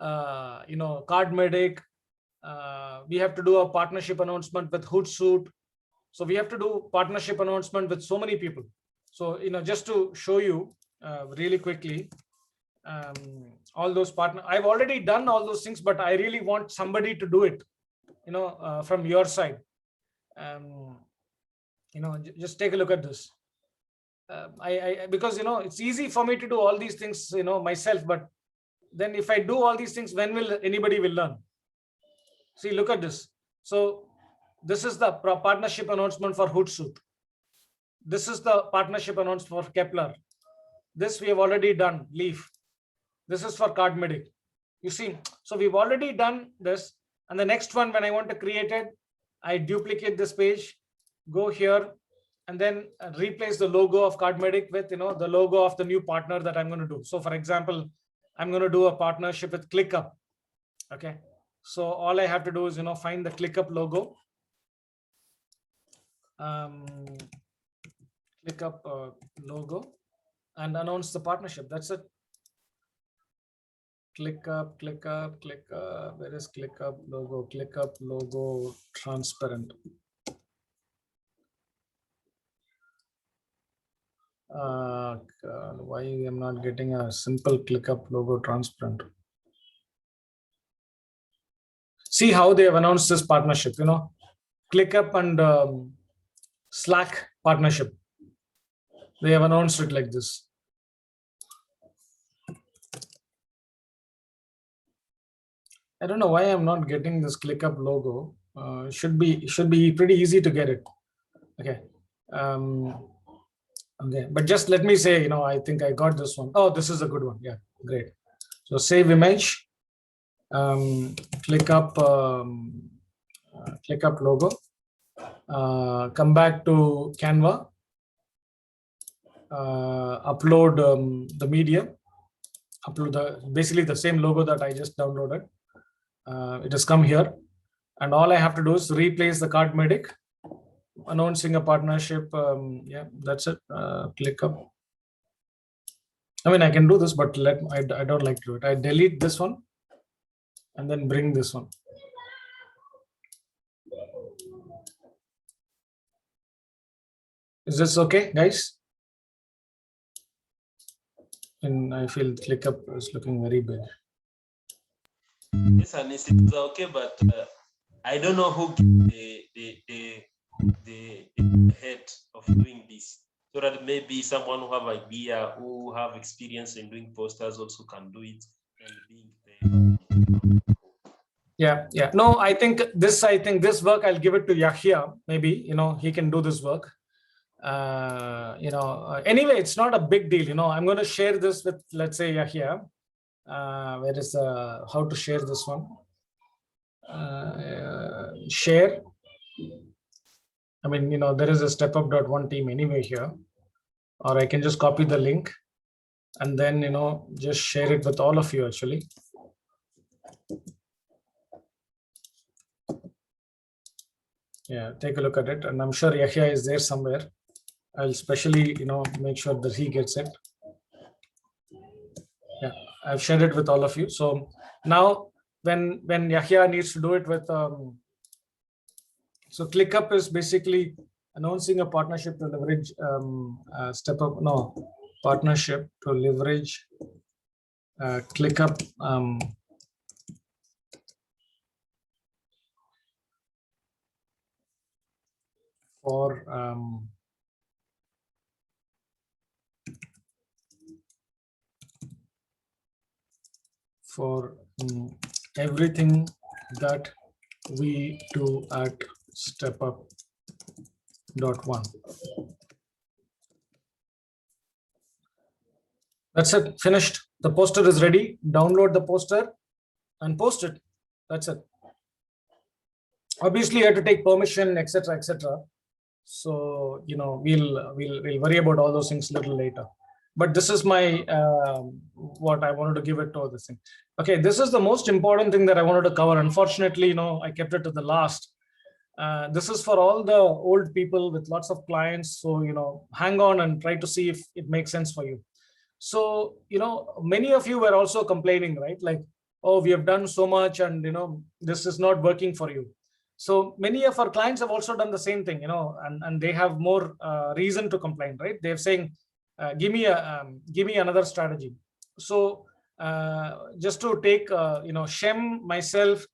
CardMedic. We have to do a partnership announcement with Hootsuite. So we have to do partnership announcement with so many people. So, just to show you really quickly, all those partners, I've already done all those things, but I really want somebody to do it, from your side. Just take a look at this. Because, it's easy for me to do all these things, myself, but then if I do all these things, when will anybody will learn? See, look at this. So this is the partnership announcement for Hootsuite. This is the partnership announcement for Kepler. This we have already done, Leaf. This is for CardMedic. You see, so we've already done this. And the next one, when I want to create it, I duplicate this page, go here, and then replace the logo of CardMedic with, the logo of the new partner that I'm going to do. So for example, I'm going to do a partnership with ClickUp. Okay. So all I have to do is, find the ClickUp logo. ClickUp logo and announce the partnership. That's it. ClickUp. Where is ClickUp logo? ClickUp logo transparent. God, why I'm not getting a simple ClickUp logo transparent? See how they have announced this partnership. ClickUp and Slack partnership. They have announced it like this. I don't know why I'm not getting this ClickUp logo. Should be pretty easy to get it. Okay. Okay, but just let me say, I think I got this one. Oh, this is a good one. Yeah, great. So save image, ClickUp logo, come back to Canva, upload the media, upload basically the same logo that I just downloaded. It has come here, and all I have to do is replace the CardMedic, announcing a partnership. Yeah, that's it. ClickUp. I mean, I can do this, but I don't like to do it. I delete this one and then bring this one. Is this okay, guys? And I feel ClickUp is looking very big. Yes, and it's okay, but I don't know who the head of doing this, so that maybe someone who have idea, who have experience in doing posters also can do it and being Yeah. No, I think this work I'll give it to Yahya. Maybe he can do this work. Anyway, it's not a big deal. I'm going to share this with, let's say, Yahya. Where is how to share this one? Share. I mean, there is a StepUp.one team anyway here, or I can just copy the link and then, just share it with all of you actually. Yeah, take a look at it. And I'm sure Yahya is there somewhere. I'll especially, make sure that he gets it. Yeah, I've shared it with all of you. So now when Yahya needs to do it with, so ClickUp is basically announcing a partnership to leverage partnership to leverage ClickUp for everything that we do at StepUp.one. That's it, finished. The poster is ready. Download the poster and post it. That's it. Obviously, you have to take permission, etc., etc. So we'll worry about all those things a little later. But this is my what I wanted to give it to this thing. Okay, this is the most important thing that I wanted to cover. Unfortunately, I kept it to the last. This is for all the old people with lots of clients. So hang on and try to see if it makes sense for you. So many of you were also complaining, right? Like, oh, we have done so much, and this is not working for you. So many of our clients have also done the same thing, and they have more reason to complain, right? They're saying, give me another strategy. So just to take, Shem, myself,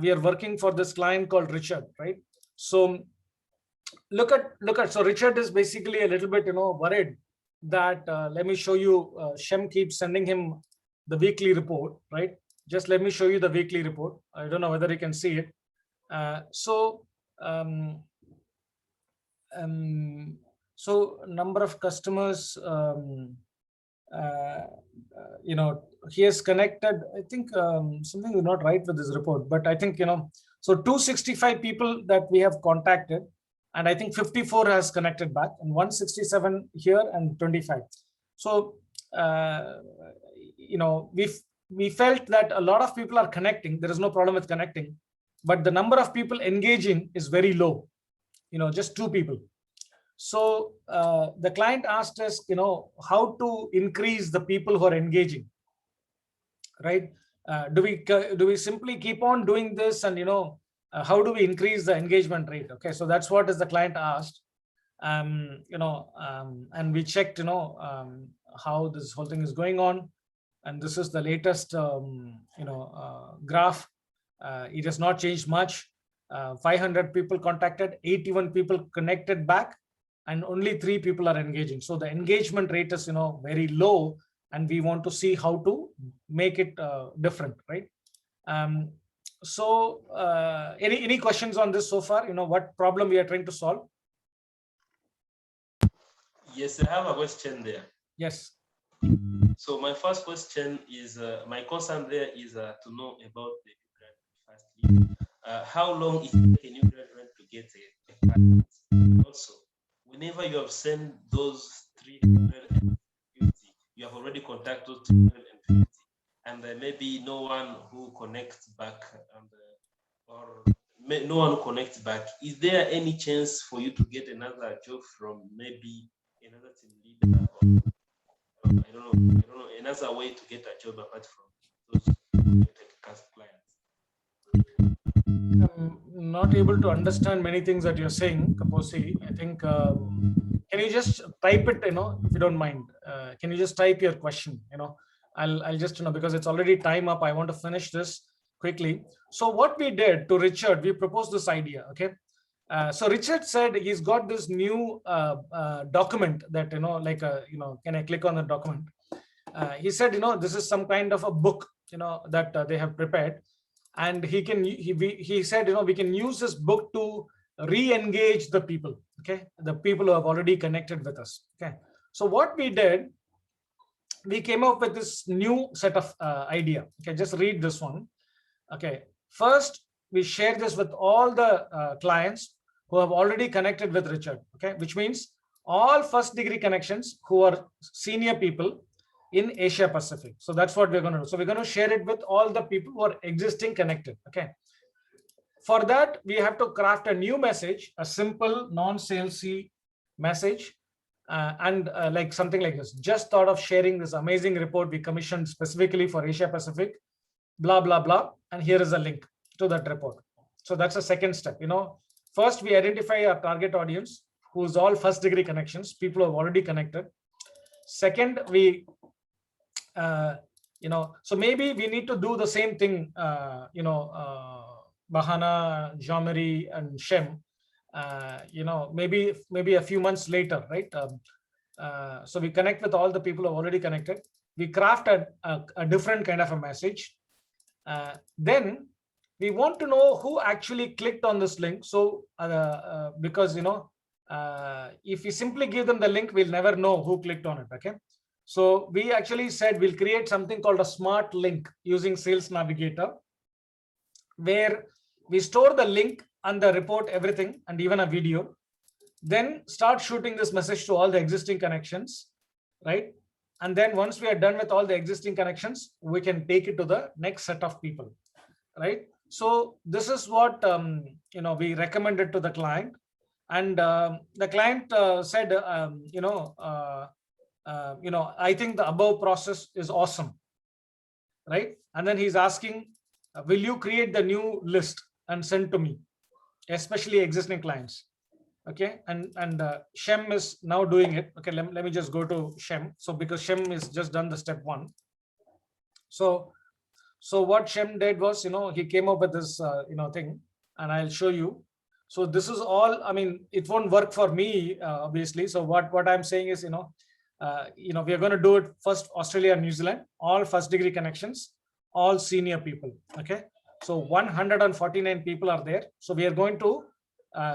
we are working for this client called Richard, right? So look at, so Richard is basically a little bit, worried that, let me show you, Shem keeps sending him the weekly report, right? Just let me show you the weekly report. I don't know whether you can see it. So number of customers, he has connected, I think something is not right with this report, but I think, so 265 people that we have contacted, and I think 54 has connected back, and 167 here and 25. So, we felt that a lot of people are connecting. There is no problem with connecting, but the number of people engaging is very low, just 2 people. So the client asked us, how to increase the people who are engaging, right? Do we simply keep on doing this, and how do we increase the engagement rate? Okay, so that's what is the client asked, and we checked, how this whole thing is going on, and this is the latest, graph. It has not changed much. 500 people contacted, 81 people connected back, and only 3 people are engaging. So the engagement rate is, very low, and we want to see how to make it different, right? So any questions on this so far? What problem we are trying to solve? Yes, I have a question there. Yes. So my first question is, my concern there is to know about the new graduate firstly. How long is it a new graduate to get a candidate? Also, whenever you have sent those 350, you have already contacted 250, and there may be no one who connects back, no one who connects back. Is there any chance for you to get another job from maybe another team leader, or I don't know, another way to get a job apart from those clients? I'm not able to understand many things that you're saying, Kaposi. I think, can you just type it, if you don't mind? Can you just type your question? I'll just, because it's already time up. I want to finish this quickly. So what we did to Richard, we proposed this idea, okay? So Richard said he's got this new document that, can I click on the document? He said, this is some kind of a book, that they have prepared. And he said, we can use this book to re-engage the people, okay? The people who have already connected with us, okay? So what we did, we came up with this new set of idea. Okay, just read this one. Okay, first we share this with all the clients who have already connected with Richard, okay, which means all first degree connections who are senior people in Asia Pacific. So that's what we're going to do. So we're going to share it with all the people who are existing connected, okay. For that, we have to craft a new message, a simple non-salesy message, and like something like this. Just thought of sharing this amazing report we commissioned specifically for Asia Pacific, blah, blah, blah. And here is a link to that report. So that's the second step. First, we identify our target audience, who's all first degree connections, people who have already connected. Second, we, so maybe we need to do the same thing, Bahana, Jean-Marie, and Shem, maybe a few months later, right? So we connect with all the people who have already connected. We craft a different kind of a message. Then we want to know who actually clicked on this link. So because, if we simply give them the link, we'll never know who clicked on it, okay? So we actually said we'll create something called a smart link using Sales Navigator, where we store the link and the report, everything, and even a video, then start shooting this message to all the existing connections, right? And then once we are done with all the existing connections, we can take it to the next set of people, right? So this is what, we recommended to the client. And the client said, I think the above process is awesome, right? And then he's asking, will you create the new list and send to me, especially existing clients? Okay, and Shem is now doing it. Okay, let me just go to Shem. So because Shem is just done the step 1. So what Shem did was, he came up with this, thing, and I'll show you. So this is all, it won't work for me, obviously. So what I'm saying is, we are going to do it first, Australia and New Zealand, all first degree connections, all senior people. Okay, so 149 people are there. So we are going to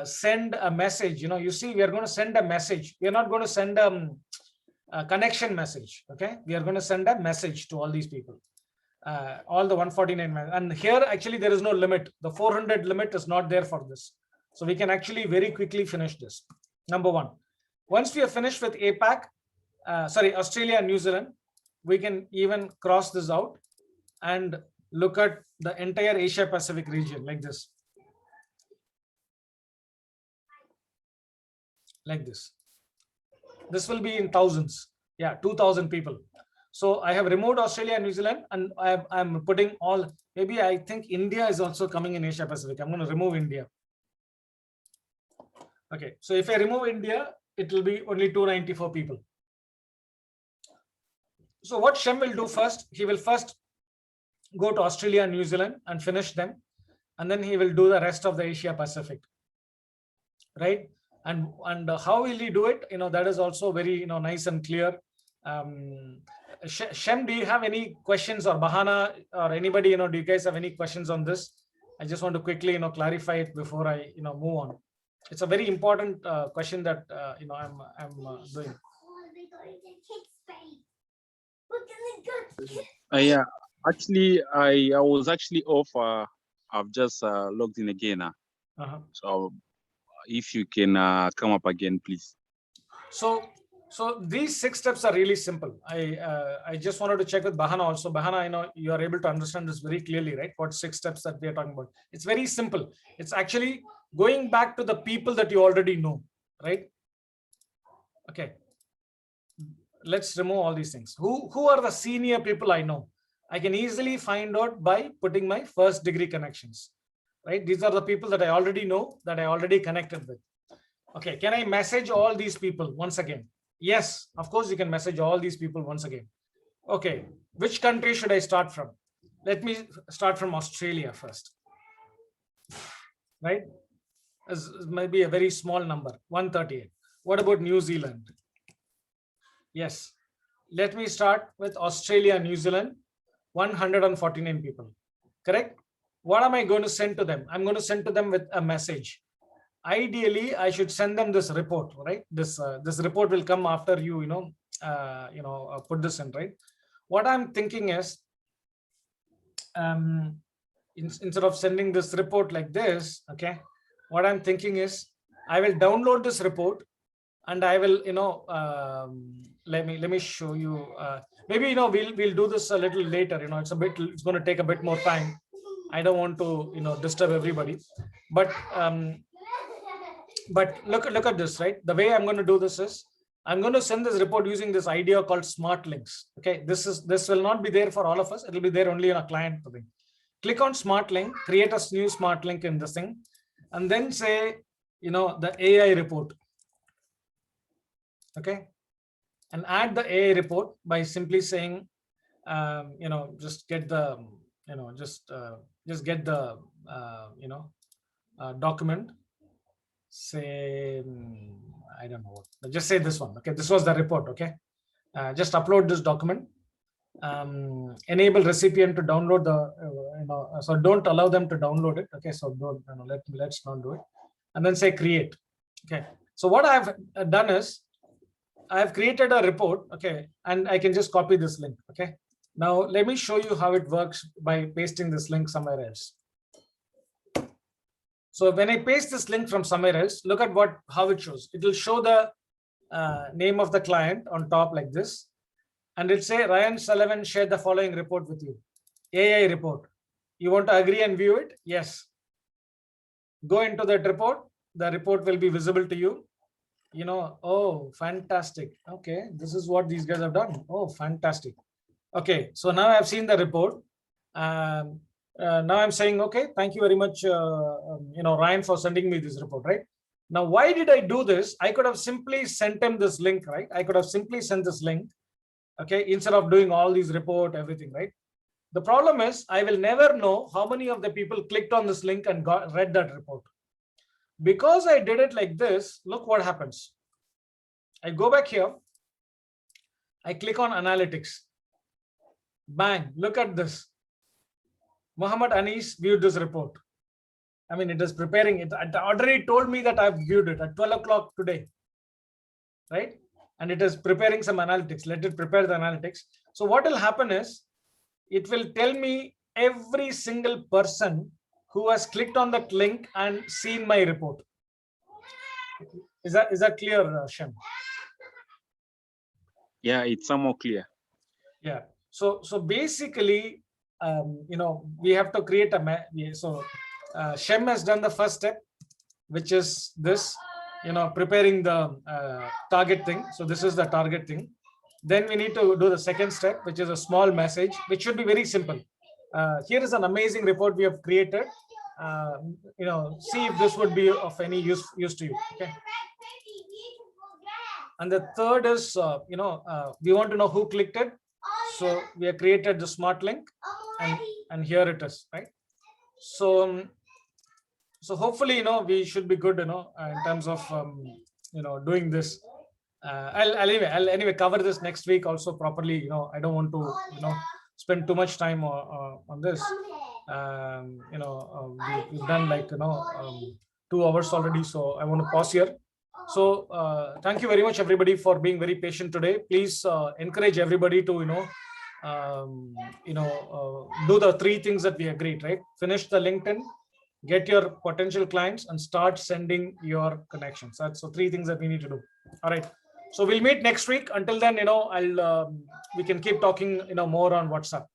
send a message. You see, we are going to send a message. We are not going to send a connection message. Okay, we are going to send a message to all these people, all the 149. And here actually there is no limit. The 400 limit is not there for this. So we can actually very quickly finish this. Number 1. Once we are finished with APAC, Australia and New Zealand, we can even cross this out and look at the entire Asia Pacific region like this. Like this. This will be in thousands. Yeah, 2,000 people. So I have removed Australia and New Zealand, and I'm putting all, maybe I think India is also coming in Asia Pacific. I'm going to remove India. Okay, so if I remove India, it will be only 294 people. So what Shem will do first, he will first go to Australia and New Zealand and finish them. and then he will do the rest of the Asia Pacific, right? And how will he do it? That is also very nice and clear. Shem, do you have any questions, or Bahana, or anybody, do you guys have any questions on this? I just want to quickly clarify it before I move on. It's a very important question that I'm doing. Yeah, actually, I was actually off. I've just logged in again. So if you can come up again, please. So these 6 steps are really simple. I just wanted to check with Bahana also. Bahana, I know you are able to understand this very clearly, right? What 6 steps that we are talking about? It's very simple. It's actually going back to the people that you already know, right? Okay. Let's remove all these things. Who are the senior people I know? I can easily find out by putting my first degree connections, right? These are the people that I already know, that I already connected with. Okay, can I message all these people once again? Yes, of course you can message all these people once again. Okay, which country should I start from? Let me start from Australia first, right? This might be a very small number, 138. What about New Zealand? Yes, let me start with Australia, New Zealand, 149 people, correct? What am I going to send to them? I'm going to send to them with a message. Ideally, I should send them this report, right? This report will come after you, put this in, right? What I'm thinking is, instead of sending this report like this, okay, what I'm thinking is, I will download this report, and I will, let me show you. Maybe we'll do this a little later. It's going to take a bit more time. I don't want to disturb everybody, but look at this, right? The way I'm going to do this is, I'm going to send this report using this idea called smart links. Okay, this will not be there for all of us. It will be there only in a client thing. Click on smart link, create a new smart link in this thing, and then say, the AI report. Okay, and add the AI report by simply saying, just get the, just get the, document. Say, I don't know, just say this one. Okay, this was the report. Okay, just upload this document. Enable recipient to download the, so don't allow them to download it. Okay, so don't, let's not do it. And then say create. Okay, so what I've done is, I have created a report. Okay, and I can just copy this link. Okay, now let me show you how it works by pasting this link somewhere else. So when I paste this link from somewhere else, look at how it shows. It will show the name of the client on top like this, and it'll say Ryan Sullivan shared the following report with you. AI report. You want to agree and view it? Yes. Go into that report. The report will be visible to you. Oh, fantastic. Okay, this is what these guys have done. Oh, fantastic. Okay, so now I've seen the report. Now I'm saying, okay, thank you very much, Ryan, for sending me this report, right? Now, why did I do this? I could have simply sent him this link, right? I could have simply sent this link, okay, instead of doing all these report, everything, right? The problem is, I will never know how many of the people clicked on this link and read that report. Because I did it like this, look what happens. I go back here. I click on analytics. Bang, look at this. Muhammad Anis viewed this report. I mean, it is preparing it. It already told me that I've viewed it at 12 o'clock today, right? And it is preparing some analytics. Let it prepare the analytics. So what will happen is, it will tell me every single person who has clicked on that link and seen my report. Is that clear, Shem? Yeah, it's somewhat clear. Yeah. So basically, we have to create so Shem has done the first step, which is this, preparing the target thing. So this is the target thing. Then we need to do the second step, which is a small message, which should be very simple. Here is an amazing report we have created. See if this would be of any use to you. Okay. And the third is, we want to know who clicked it. So we have created the smart link, and here it is, right? So So hopefully, we should be good, in terms of, doing this. I'll anyway cover this next week also properly. I don't want to, spend too much time on this. We've done like, 2 hours already, so I want to pause here. So thank you very much, everybody, for being very patient today. Please encourage everybody to, do the 3 things that we agreed, right? Finish the LinkedIn, get your potential clients, and start sending your connections. That's the 3 things that we need to do. All right. So we'll meet next week. Until then, we can keep talking, more on WhatsApp.